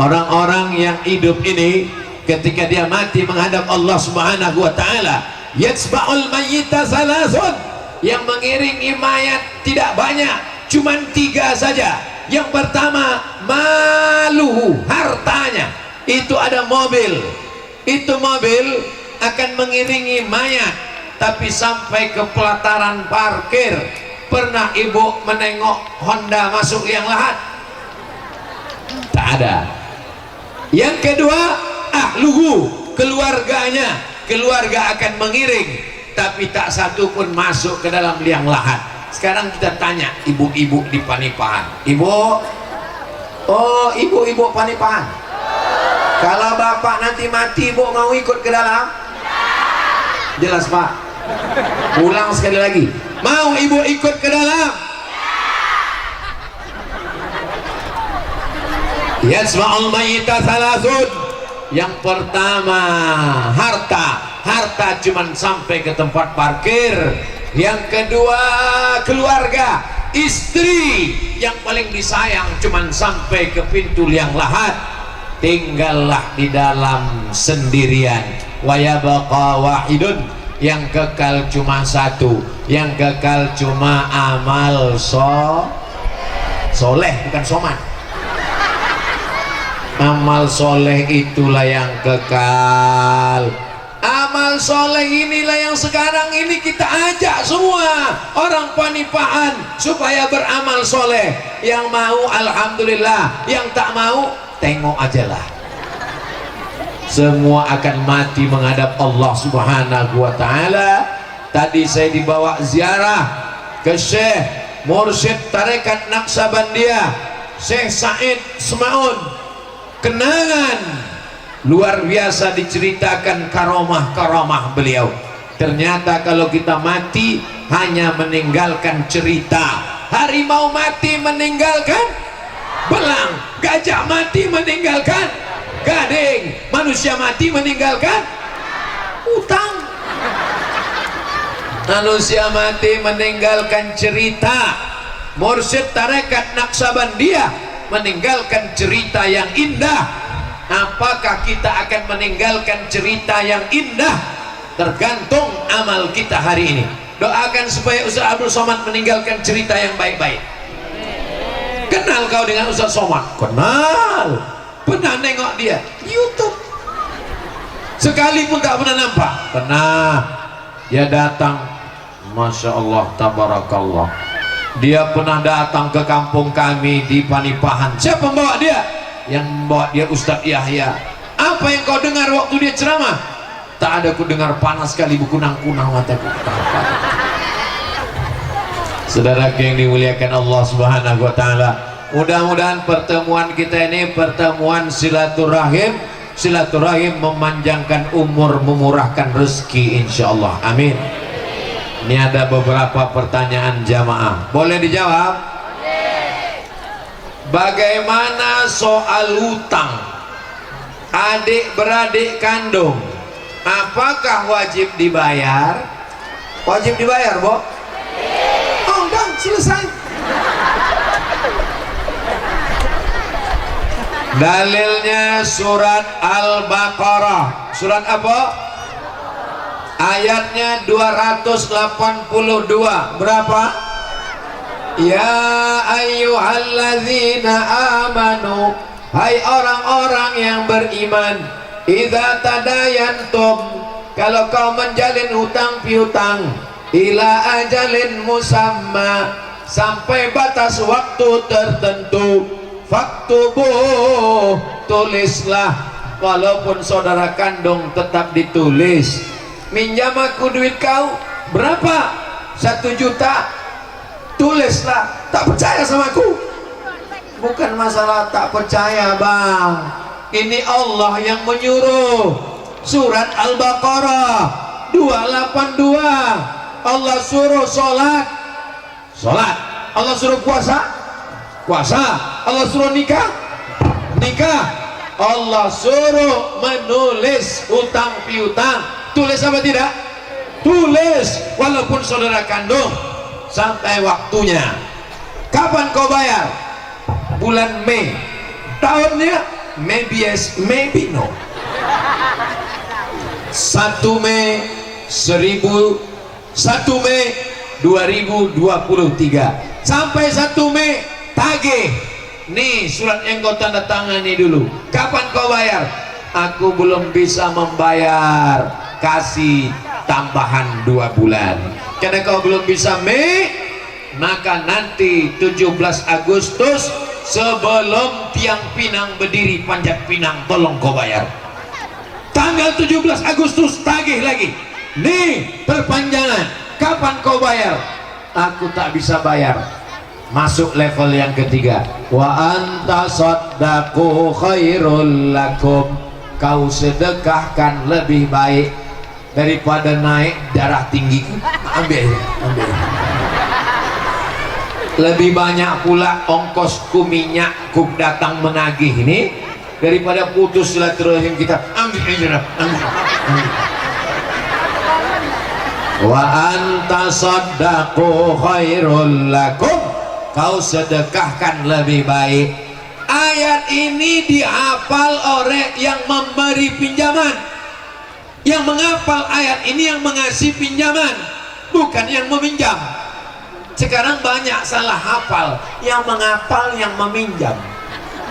orang-orang yang hidup ini ketika dia mati menghadap Allah Subhanahu wa Ta'ala, yatsba'ul mayyita salasun, yang mengiringi mayat tidak banyak, cuman 3 saja. Yang pertama, maluhu, hartanya. Itu ada mobil, itu mobil akan mengiringi mayat, tapi sampai ke pelataran parkir. Pernah ibu menengok Honda masuk yang lahat? Tak ada. Yang kedua, ahluhu, keluarganya. Keluarga akan mengiring, tapi tak satu pun masuk ke dalam liang lahat. Sekarang kita tanya ibu-ibu di Panipahan, ibu, oh ibu-ibu Panipahan, kalau bapak nanti mati, ibu mau ikut ke dalam? Jelas Pak? Ulang sekali lagi, mau ibu ikut ke dalam? Yasma'ul mayyita thalathun. Yang pertama, harta cuman sampai ke tempat parkir. Yang kedua, keluarga, istri yang paling disayang cuman sampai ke pintu liang lahat. Tinggallah di dalam sendirian. Wa yabqa wahidun, yang kekal cuma satu, yang kekal cuma amal soleh, bukan soman. Amal soleh itulah yang kekal. Amal soleh inilah yang sekarang ini kita ajak semua orang Panipahan supaya beramal soleh. Yang mau alhamdulillah, yang tak mau tengok aja lah. Semua akan mati menghadap Allah Subhanahu wa Ta'ala. Tadi saya dibawa ziarah ke Syekh Mursyid Tarekat Naqsabandiyah, Syekh Said Semaun. Kenangan luar biasa diceritakan karomah-karomah beliau. Ternyata kalau kita mati hanya meninggalkan cerita. Harimau mati meninggalkan belang, gajah mati meninggalkan gading, manusia mati meninggalkan utang. Manusia mati meninggalkan cerita. Mursyid Tarekat Naqsabandiyah meninggalkan cerita yang indah. Apakah kita akan meninggalkan cerita yang indah? Tergantung amal kita hari ini. Doakan supaya Ustaz Abdul Somad meninggalkan cerita yang baik-baik. Kenal kau dengan Ustaz Somad? Kenal. Pernah nengok dia YouTube? Sekali pun tak pernah nampak? Pernah. Dia datang Masya Allah, tabarakallah. Dia pernah datang ke kampung kami di Panipahan. Siapa membawa dia? Yang membawa dia Ustadz Yahya. Apa yang kau dengar waktu dia ceramah? Tak ada ku dengar, panas sekali, berkunang-kunang mataku. Saudara yang dimuliakan Allah Subhanahu wa taala, mudah-mudahan pertemuan kita ini pertemuan silaturahim. Silaturahim memanjangkan umur, memurahkan rezeki, insyaallah. Amin. Ini ada beberapa pertanyaan jamaah, boleh dijawab? Bagaimana soal hutang adik beradik kandung, apakah wajib dibayar? Wajib dibayar, Bo? Oh, udah selesai. Dalilnya surat Al-Baqarah. Surat apa? Ayatnya 282. Berapa? Ya ayyuhalladzina amanu, hai orang-orang yang beriman, idza tadayantum, kalau kau menjalin hutang piutang, ila ajalin musamma, sampai batas waktu tertentu, faktubuh, tulislah. Walaupun saudara kandung tetap ditulis. Minjam aku duit kau berapa? 1 juta, tulislah. Tak percaya sama aku? Bukan masalah tak percaya, bang, ini Allah yang menyuruh. Surat Al-Baqarah 282. Allah suruh sholat, sholat. Allah suruh puasa, puasa. Allah suruh nikah, nikah. Allah suruh menulis hutang piutang, tulis apa tidak? Tulis. Walaupun saudara kandung, sampai waktunya. Kapan kau bayar? Bulan Mei. Tahunnya maybe yes, maybe no. 1 Mei 2023 sampai 1 Mei tagih. Nih surat yang kau tanda tangani dulu. Kapan kau bayar? Aku belum bisa membayar, kasih tambahan 2 bulan. Karena kau belum bisa Mei, maka nanti 17 Agustus sebelum tiang pinang berdiri panjat pinang, tolong kau bayar. Tanggal 17 Agustus tagih lagi. Nih perpanjangan. Kapan kau bayar? Aku tak bisa bayar. Masuk level yang ketiga. Wa anta saddaqu khairul lakum, kau sedekahkan lebih baik daripada naik darah tinggi. Ambil, ambil. Lebih banyak pula ongkosku minyakku datang menagih ini daripada putus silaturahim kita. Ambil, ambil, ambil. Wa anta saddaqu khairul lakum, kau sedekahkan lebih baik. Ayat ini dihafal oleh yang memberi pinjaman. Yang menghafal ayat ini yang mengasih pinjaman, bukan yang meminjam. Sekarang banyak salah hafal, yang menghafal yang meminjam.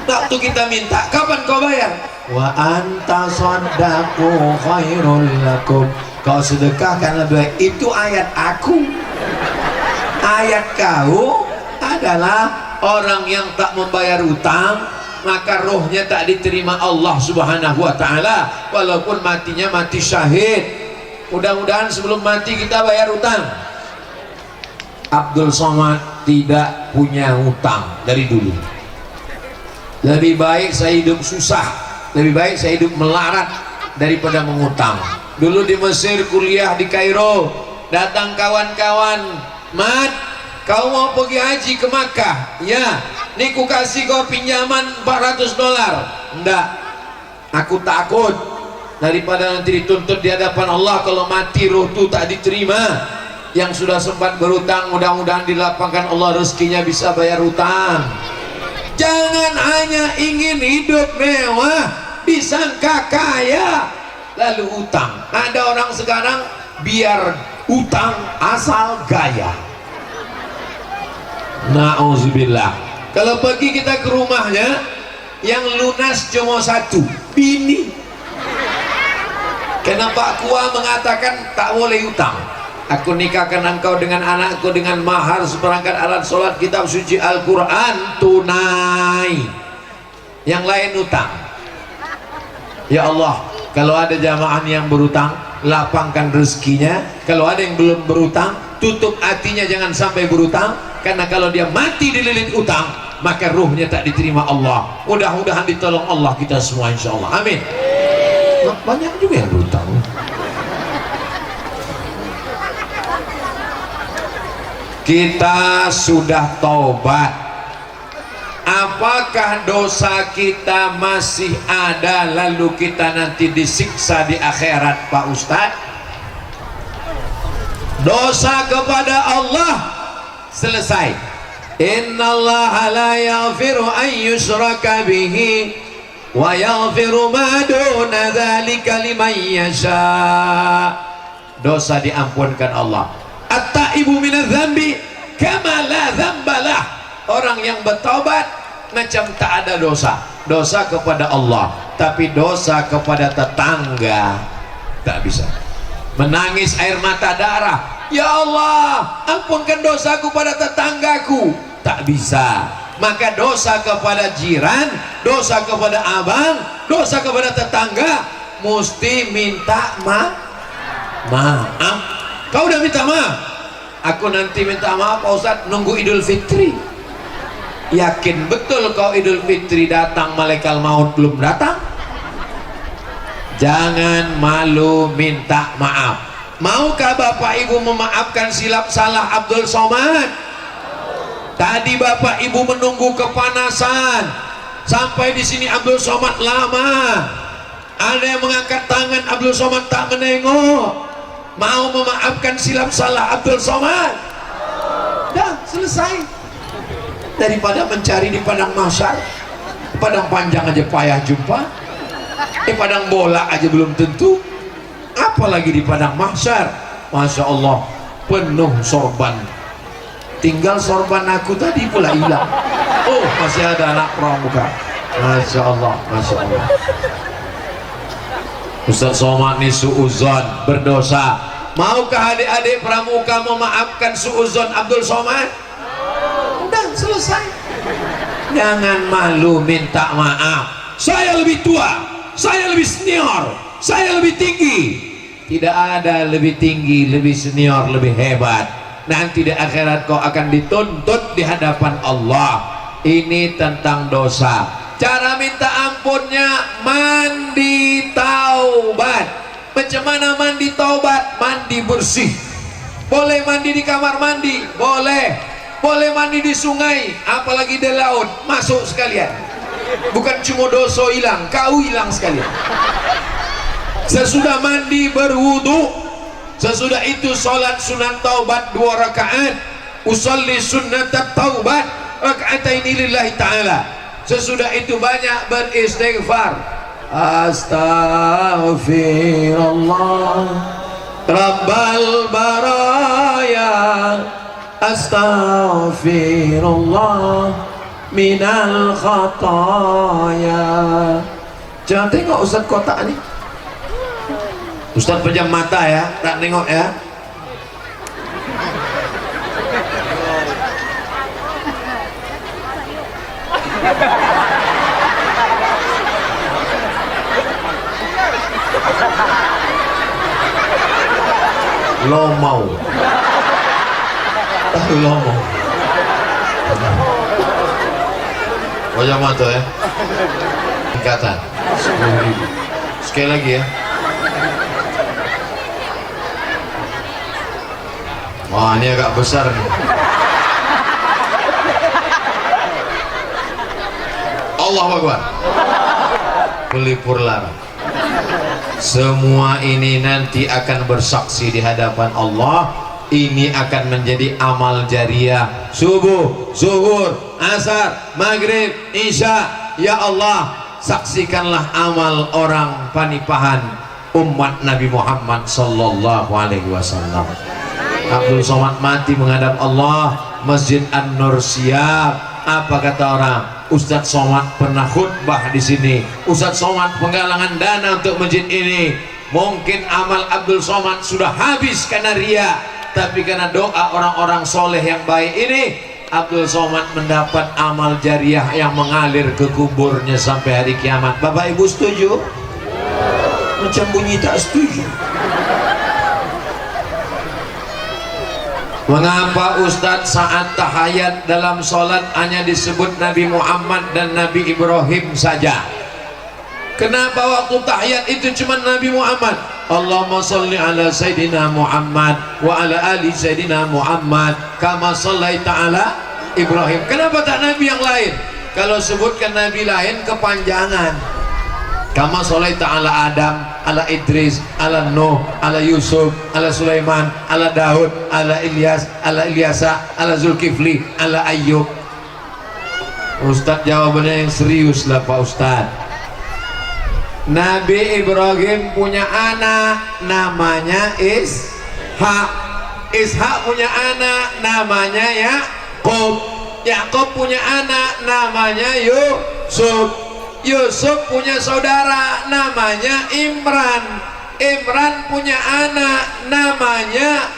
Waktu kita minta, kapan kau bayar? Wa anta saddaqu khairul lakum, kau sedekahkan lebih baik. Itu ayat aku. Ayat kau adalah orang yang tak membayar utang, maka rohnya tak diterima Allah Subhanahu wa ta'ala, walaupun matinya mati syahid. Mudah-mudahan sebelum mati kita bayar utang. Abdul Somad tidak punya utang dari dulu. Lebih baik saya hidup susah, lebih baik saya hidup melarat daripada mengutang. Dulu di Mesir kuliah di Kairo, datang kawan-kawan, Mat, kau mau pergi haji ke Makkah? Ya, nih ku kasih kau pinjaman $400. Enggak, aku takut daripada nanti dituntut di hadapan Allah. Kalau mati roh tu tak diterima. Yang sudah sempat berutang, mudah-mudahan dilapangkan Allah rezekinya bisa bayar utang. Jangan hanya ingin hidup mewah, disangka kaya lalu utang. Ada orang sekarang biar utang asal gaya. Na'udzubillah. Kalau pergi kita ke rumahnya, yang lunas cuma 1, bini. Karena Pak Kua mengatakan tak boleh utang. Aku nikahkan engkau dengan anakku dengan mahar seperangkat alat sholat, kitab suci Al-Quran, tunai. Yang lain utang. Ya Allah, kalau ada jamaah yang berutang, lapangkan rezekinya. Kalau ada yang belum berutang, tutup hatinya, jangan sampai berutang. Karena kalau dia mati dililit utang, maka ruhnya tak diterima Allah. Mudah-mudahan ditolong Allah kita semua, insya Allah. Amin. Banyak juga yang berutang. Kita sudah taubat, apakah dosa kita masih ada lalu kita nanti disiksa di akhirat, Pak Ustadz? Dosa kepada Allah selesai. Innallaha la yaghfiru an yushraka bihi wa yaghfiru ma duna dzalika liman yasha. Dosa diampunkan Allah. At-taibu minadz-dzambi kama la dzambalah. Orang yang bertaubat macam tak ada dosa. Dosa kepada Allah, tapi dosa kepada tetangga tak bisa. Menangis air mata darah, ya Allah ampunkan dosaku pada tetanggaku, tak bisa. Maka dosa kepada jiran, dosa kepada abang, dosa kepada tetangga mesti minta maaf. Kau udah minta maaf, aku nanti minta maaf Pak Ustadz nunggu Idul Fitri. Yakin betul kau Idul Fitri datang malaikat maut belum datang? Jangan malu minta maaf. Maukah Bapak Ibu memaafkan silap salah Abdul Somad? Tadi Bapak Ibu menunggu kepanasan sampai di sini Abdul Somad lama. Ada yang mengangkat tangan, Abdul Somad tak menengok. Mau memaafkan silap salah Abdul Somad? Dah selesai. Daripada mencari di padang mahsyar, padang panjang aja payah jumpa, di padang bola aja belum tentu, apalagi di padang mahsyar. Masya Allah, penuh sorban. Tinggal sorban aku tadi pula hilang. Oh, masih ada anak pramuka. Masya Allah, Masya Allah. Ustaz Somad ini suuzon, berdosa. Maukah adik-adik pramuka memaafkan suuzon Abdul Somad? Udah selesai. Jangan malu minta maaf. Saya lebih tua, saya lebih senior, saya lebih tinggi. Tidak ada lebih tinggi, lebih senior, lebih hebat. Nanti di akhirat kau akan dituntut di hadapan Allah. Ini tentang dosa. Cara minta ampunnya mandi taubat. Macam mana mandi taubat? Mandi bersih. Boleh mandi di kamar mandi, boleh. Boleh mandi di sungai, apalagi di laut, masuk sekalian. Bukan cuma dosa hilang, kau hilang sekalian. Sesudah mandi berwudu, sesudah itu salat sunat taubat 2 rakaat. Usolli sunnat taubat raka'ataini lillahi ta'ala. Sesudah itu banyak beristighfar. Astaghfirullah Rabbal baraya, astaghfirullah minal khataya. Jangan tengok Ustaz kotak nih. Ustaz pejam mata ya, tak nengok ya. Lo mau pejam mata ya. Tingkatan 10.000. Sekali lagi ya. Wah, ini agak besar nih. Allahu Akbar. Pelipur lara. Semua ini nanti akan bersaksi di hadapan Allah. Ini akan menjadi amal jariah. Subuh, zuhur, asar, maghrib, isya. Ya Allah, saksikanlah amal orang panipahan umat Nabi Muhammad sallallahu alaihi wasallam. Abdul Somad mati menghadap Allah. Masjid An-Nur siap. Apa kata orang? Ustadz Somad pernah khutbah di sini. Ustadz Somad penggalangan dana untuk masjid ini. Mungkin amal Abdul Somad sudah habis karena ria. tapi karena doa orang-orang soleh yang baik ini, Abdul Somad mendapat amal jariah yang mengalir ke kuburnya sampai hari kiamat. Bapak Ibu setuju? Macam bunyi tak setuju. Mengapa Ustadz saat tahayat dalam sholat hanya disebut Nabi Muhammad dan Nabi Ibrahim saja? Kenapa waktu tahiyat itu cuma Nabi Muhammad? Allahumma salli ala Sayyidina Muhammad wa ala ali Sayyidina Muhammad kama sallaita ala Ibrahim. Kenapa tak Nabi yang lain? Kalau sebutkan Nabi lain kepanjangan. Kama sallaita ala Adam, ala Idris, ala Nuh, ala Yusuf, ala Sulaiman, ala Daud, ala Ilyas, ala Ilyasa, ala Zulkifli, ala Ayyub. Ustadz jawabannya yang serius lah Pak Ustadz. Nabi Ibrahim punya anak namanya Ishak. Ishak punya anak namanya Yakub. Yakub punya anak namanya Yusuf. Yusuf punya saudara namanya Imran. Imran punya anak namanya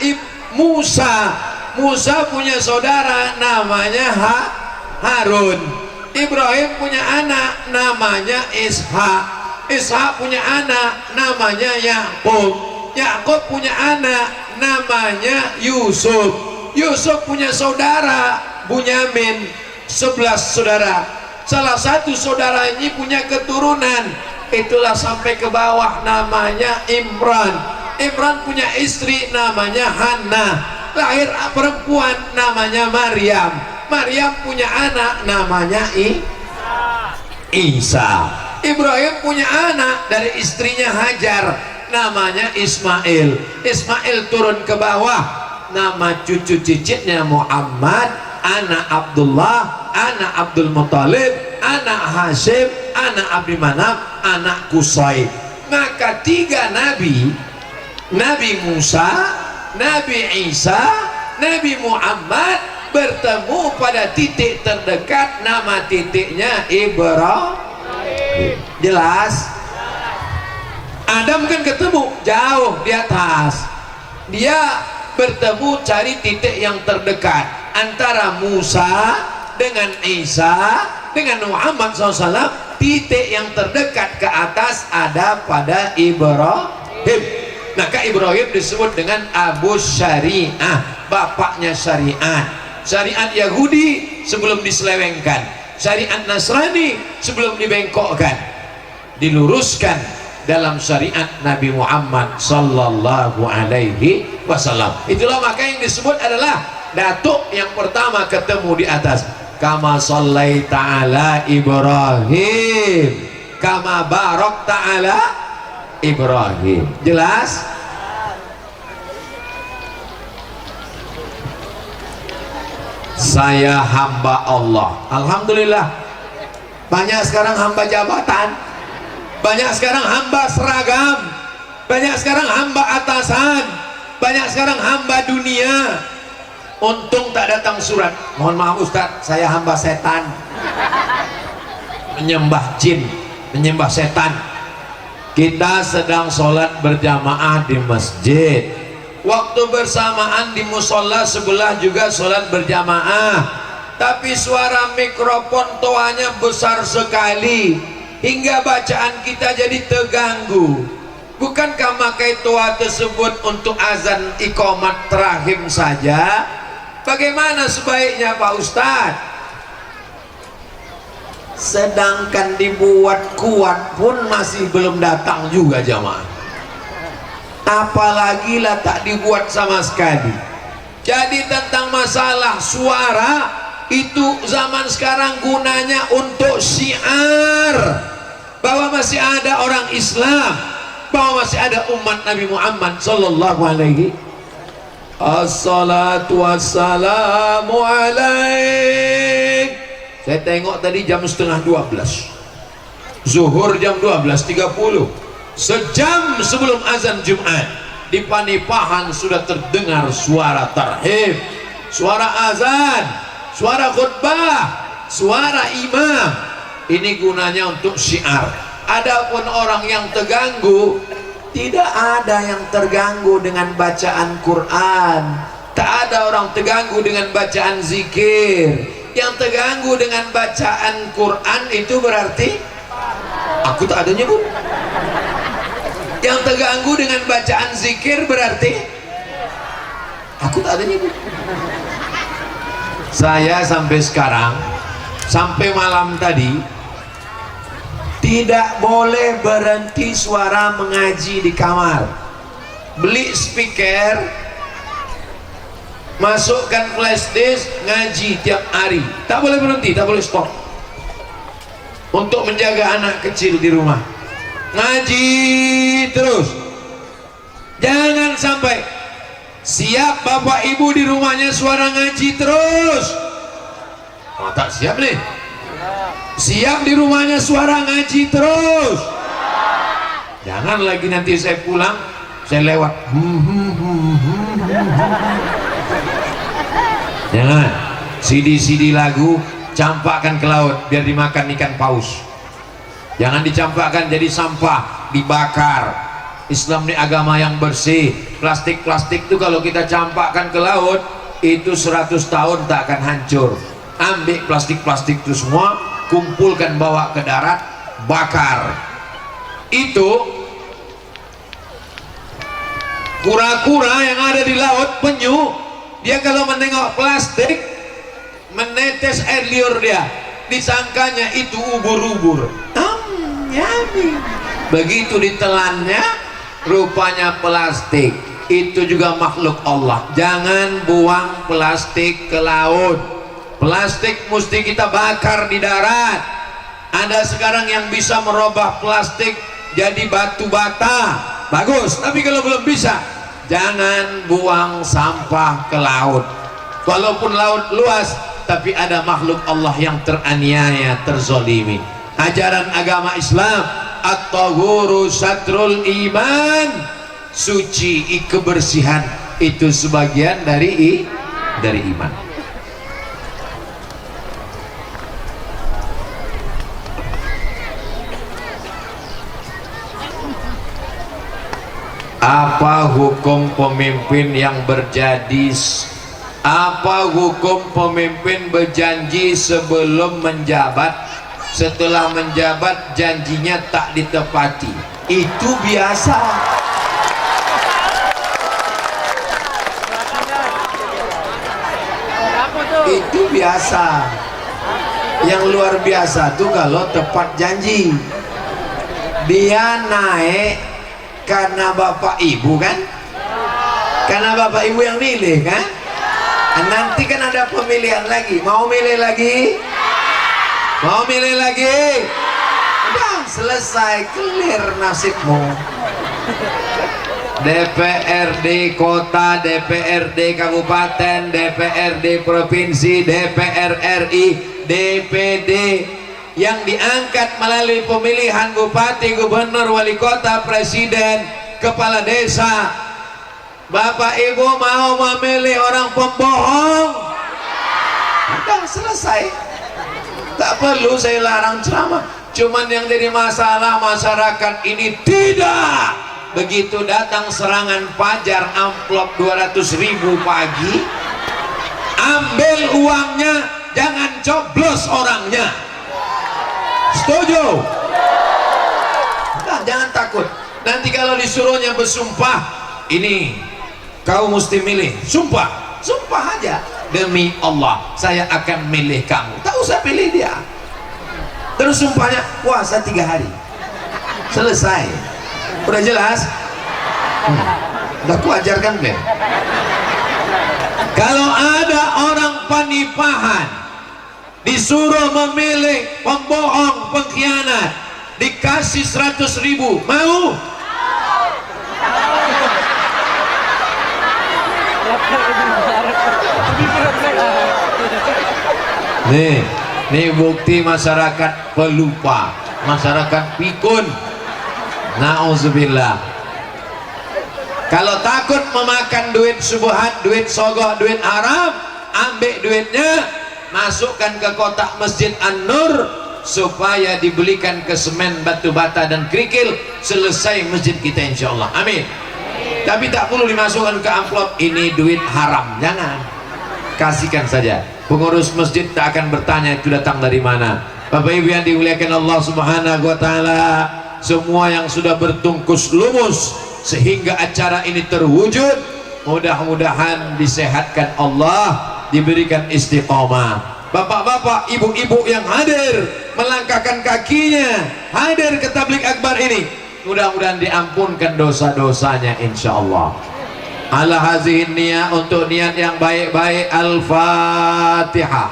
Musa. Musa punya saudara namanya Harun. Ibrahim punya anak namanya Ishak. Ishak punya anak namanya Yakub. Yakub punya anak namanya Yusuf. Yusuf punya saudara Bunyamin, 11 saudara. Salah satu saudara ini punya keturunan, itulah sampai ke bawah namanya Imran. Imran punya istri namanya Hannah, lahir perempuan namanya Maryam. Maryam punya anak namanya Isa. Ibrahim punya anak dari istrinya Hajar namanya Ismail. Ismail turun ke bawah, nama cucu cicitnya Muhammad, anak Abdullah, anak Abdul Muttalib, anak Hashim, anak Abdi Manaf, anak Qusay. Maka 3 nabi, Nabi Musa, Nabi Isa, Nabi Muhammad bertemu pada titik terdekat, nama titiknya Ibrahim. Jelas? Adam kan ketemu jauh di atas, dia bertemu cari titik yang terdekat antara Musa dengan Isa dengan Muhammad SAW. Titik yang terdekat ke atas ada pada Ibrahim. Maka Ibrahim disebut dengan Abu Syariah, bapaknya syariat. Syariat Yahudi sebelum diselewengkan, syariat Nasrani sebelum dibengkokkan, diluruskan dalam syariat Nabi Muhammad sallallahu alaihi wasallam. Itulah maka yang disebut adalah datuk yang pertama ketemu di atas. Kama sallaita ala Ibrahim, kama barakta ala Ibrahim. Jelas? Saya hamba Allah. Alhamdulillah. Banyak sekarang hamba jabatan, banyak sekarang hamba seragam, banyak sekarang hamba atasan, banyak sekarang hamba dunia. Untung tak datang surat, mohon maaf Ustaz, saya hamba setan, menyembah jin, menyembah setan. Kita sedang sholat berjamaah di masjid, waktu bersamaan di musola sebelah juga sholat berjamaah, tapi suara mikrofon toanya besar sekali hingga bacaan kita jadi terganggu. Bukankah makai toa tersebut untuk azan iqamat terakhir saja? Bagaimana sebaiknya Pak Ustadz? Sedangkan dibuat kuat pun masih belum datang juga jamaah, apalagi lah tak dibuat sama sekali. Jadi tentang masalah suara itu zaman sekarang gunanya untuk syiar bahwa masih ada orang Islam, bahwa masih ada umat Nabi Muhammad sallallahu alaihi. Assalatu wassalamu alaik. Saya tengok tadi jam setengah 12, zuhur jam 12.30, sejam sebelum azan Jumat di Panipahan sudah terdengar suara tarhib, suara azan, suara khutbah, suara imam. Ini gunanya untuk syiar. Adapun orang yang terganggu tidak ada yang terganggu dengan bacaan Quran, tak ada orang terganggu dengan bacaan zikir. Yang terganggu dengan bacaan Quran itu berarti aku tak ada nyebut. Yang terganggu dengan bacaan zikir berarti aku tak ada nyebut. Saya sampai sekarang, sampai malam tadi, tidak boleh berhenti suara mengaji di kamar. Beli speaker, masukkan flash disk, ngaji tiap hari. Tak boleh berhenti, tak boleh stop. Untuk menjaga anak kecil di rumah, ngaji terus. Jangan sampai siap bapak ibu di rumahnya suara ngaji terus. Oh, tak siap nih. Siap di rumahnya suara ngaji terus. Jangan lagi nanti saya pulang, saya lewat. Jangan. CD lagu campakkan ke laut biar dimakan ikan paus. Jangan dicampakkan jadi sampah, dibakar. Islam ini agama yang bersih. Plastik itu kalau kita campakkan ke laut, itu 100 tahun tak akan hancur. Ambil plastik itu semua, kumpulkan, bawa ke darat, bakar. Itu kura-kura yang ada di laut, penyu, dia kalau menengok plastik, menetes air liur dia, disangkanya itu ubur-ubur. Yummy. Begitu ditelannya, rupanya plastik. Itu juga makhluk Allah. Jangan buang plastik ke laut. Plastik mesti kita bakar di darat. Ada sekarang yang bisa merubah plastik jadi batu bata, bagus. Tapi kalau belum bisa, jangan buang sampah ke laut. Walaupun laut luas, tapi ada makhluk Allah yang teraniaya, terzolimi. Ajaran agama Islam, at-tahuru satrul iman, suci, kebersihan itu sebagian dari iman. Apa hukum pemimpin yang apa hukum pemimpin berjanji sebelum menjabat, setelah menjabat janjinya tak ditepati? Itu biasa. Itu biasa. Yang luar biasa tuh kalau tepat janji. Dia naik karena bapak ibu kan, karena bapak ibu yang milih kan. Nanti kan ada pemilihan lagi, mau milih lagi, mau milih lagi, udah selesai, clear nasibmu. DPRD kota, DPRD kabupaten, DPRD provinsi, DPR RI, DPD yang diangkat melalui pemilihan bupati, gubernur, wali kota, presiden, kepala desa. Bapak ibu mau memilih orang pembohong? Udah selesai. Tak perlu saya larang ceramah. Cuman yang jadi masalah masyarakat ini tidak. Begitu datang serangan fajar, amplop 200.000 pagi, ambil uangnya, jangan coblos orangnya. Setuju? Nah, jangan takut. Nanti kalau disuruhnya bersumpah, ini kau mesti milih, sumpah aja, demi Allah saya akan milih kamu. Tak usah pilih dia. Terus sumpahnya puasa 3 hari, selesai. Udah jelas? Udah ku ajarkan Ben. Kalau ada orang panipahan disuruh memilih pembohong, pengkhianat, dikasih 100.000, mau? Nih bukti masyarakat pelupa, masyarakat pikun. Nauzubillah. Kalau takut memakan duit subuhat, duit sogok, duit haram, ambil duitnya, masukkan ke kotak Masjid An-Nur, supaya dibelikan ke semen, batu bata dan kerikil, selesai masjid kita insyaallah. Amin. Tapi tak perlu dimasukkan ke amplop ini duit haram, jangan, kasihkan saja. Pengurus masjid tak akan bertanya itu datang dari mana. Bapak Ibu yang dimuliakan Allah Subhanahu wa taala, semua yang sudah bertungkus lumus sehingga acara ini terwujud, mudah-mudahan disehatkan Allah, diberikan istiqomah. Bapak-bapak, ibu-ibu yang hadir melangkahkan kakinya hadir ke tabligh akbar ini, mudah-mudahan diampunkan dosa-dosanya insyaallah. Ala hazihin niyah, untuk niat yang baik-baik. Al-Fatihah.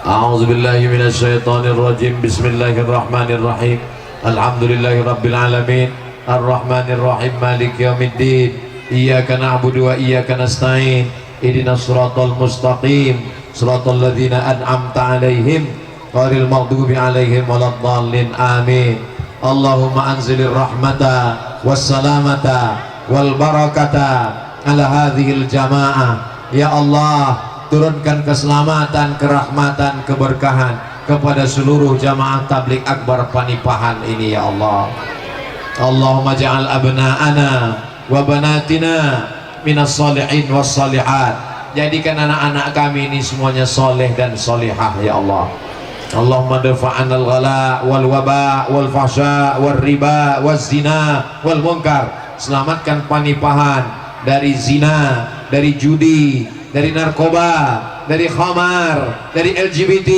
A'udzubillahi minasyaitonirrajim. Bismillahirrahmanirrahim. Alhamdulillahi rabbil alamin. Ar-Rahmanirrahim. Maliki yaumiddin. Iyyaka na'budu wa iyyaka nasta'in. Ihdinas siratal mustaqim. Siratal ladzina an'amta 'alaihim ghairil maghdubi 'alaihim waladdallin. Amin. Allahumma anzilir rahmata wassalamata wal barakata ala hadhil jamaah. Ya Allah, turunkan keselamatan, kerahmatan, keberkahan kepada seluruh jamaah tabligh akbar Panipahan ini ya Allah. Allahumma ja'al abna'ana wa banatina minas solihin was solihat. Jadikan anak-anak kami ini semuanya soleh dan solihah ya Allah. Allahumma dafa'anal ghala wal waba wal fahsya wal riba wal zina wal munkar. Selamatkan Panipahan dari zina, dari judi, dari narkoba, dari khamar, dari LGBT,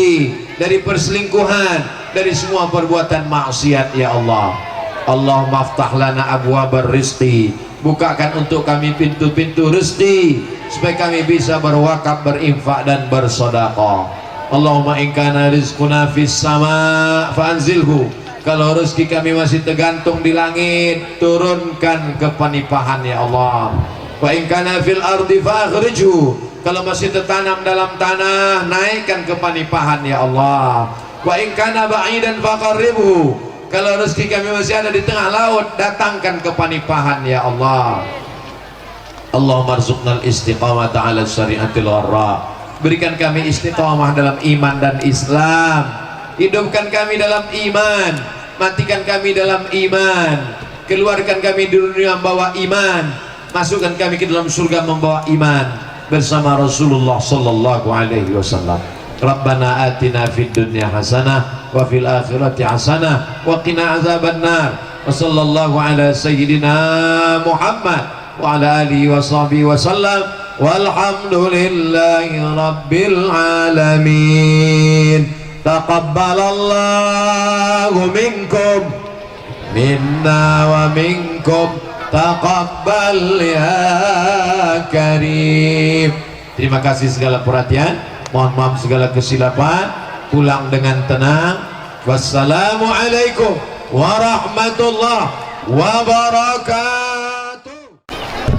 dari perselingkuhan, dari semua perbuatan maksiat ya Allah. Allahumma aftah lana abwabar rizqi. Bukakan untuk kami pintu-pintu rezeki supaya kami bisa berwakaf, berinfak dan bersedekah. Allahumma in kana rizquna fis sama fa'anzilhu. Kalau rezeki kami masih tergantung di langit, turunkan ke Panipahan ya Allah. Wa in kana fil ardi fa'akhrijhu. Kalau masih tertanam dalam tanah, naikkan ke Panipahan ya Allah. Wa in kana ba'idan faqarribhu. Kalau rezeki kami masih ada di tengah laut, datangkan ke Panipahan ya Allah. Allahumma arzuqnal istiqamata 'ala syari'atil gharra. Berikan kami istiqamah dalam iman dan Islam. Hidupkan kami dalam iman, matikan kami dalam iman, keluarkan kami di dunia membawa iman, masukkan kami ke dalam surga membawa iman bersama Rasulullah sallallahu alaihi wasallam. Rabbana atina fid dunya hasanah wa fil akhirati hasanah wa qina azabannar. Wa sallallahu ala sayyidina Muhammad wa ala alihi wa sahbihi wasallam. Walhamdulillahi rabbil alamin. Taqabbalallahu minkum minna wa minkum taqabbal ya karim. Terima kasih segala perhatian, mohon maaf segala kesilapan, pulang dengan tenang. Wassalamualaikum warahmatullahi wabarakatuh.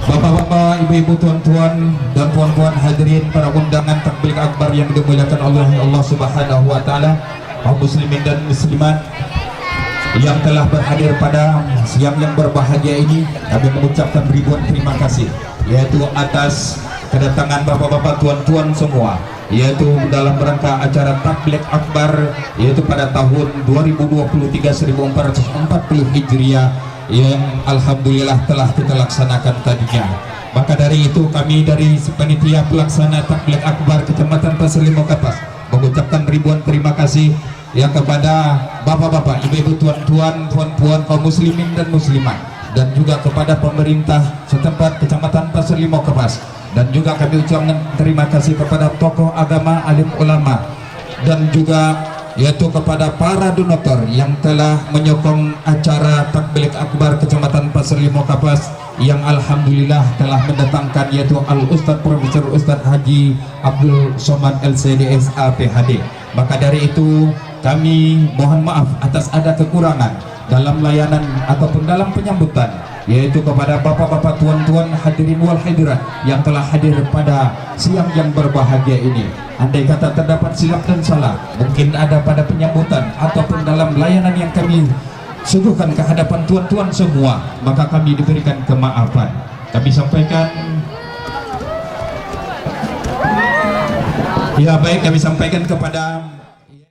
Bapak-bapak, ibu-ibu, tuan-tuan dan puan-puan hadirin para undangan tabligh akbar yang dimuliakan Allah Subhanahu wa taala, kaum muslimin dan muslimat yang telah berhadir pada siang yang berbahagia ini, kami mengucapkan ribuan terima kasih, yaitu atas kedatangan bapak-bapak, tuan-tuan semua, yaitu dalam rangka acara tabligh akbar, yaitu pada tahun 2023 1440 Hijriah yang alhamdulillah telah kita laksanakan tadinya. Maka dari itu kami dari panitia pelaksana tabligh akbar Kecamatan Pasir Limo Kapas mengucapkan ribuan terima kasih yang kepada bapak-bapak, ibu-ibu, tuan-tuan, puan-puan, kaum muslimin dan muslimat, dan juga kepada pemerintah setempat Kecamatan Pasir Limo Kapas, dan juga kami ucapkan terima kasih kepada tokoh agama, alim ulama, dan juga yaitu kepada para donatur yang telah menyokong acara tabligh akbar Kecamatan Pasir Limo Kapas yang alhamdulillah telah mendatangkan, yaitu Al-Ustadz Profesor Ustadz Haji Abdul Somad LCDSA PhD. Maka dari itu kami mohon maaf atas ada kekurangan dalam layanan ataupun dalam penyambutan, yaitu kepada bapak-bapak, tuan-tuan, hadirin wal hadirat yang telah hadir pada siang yang berbahagia ini. Andai kata terdapat silap dan salah, mungkin ada pada penyambutan ataupun dalam layanan yang kami suguhkan ke hadapan tuan-tuan semua, maka kami diberikan kemaafan. Kami sampaikan, ya baik, kami sampaikan kepada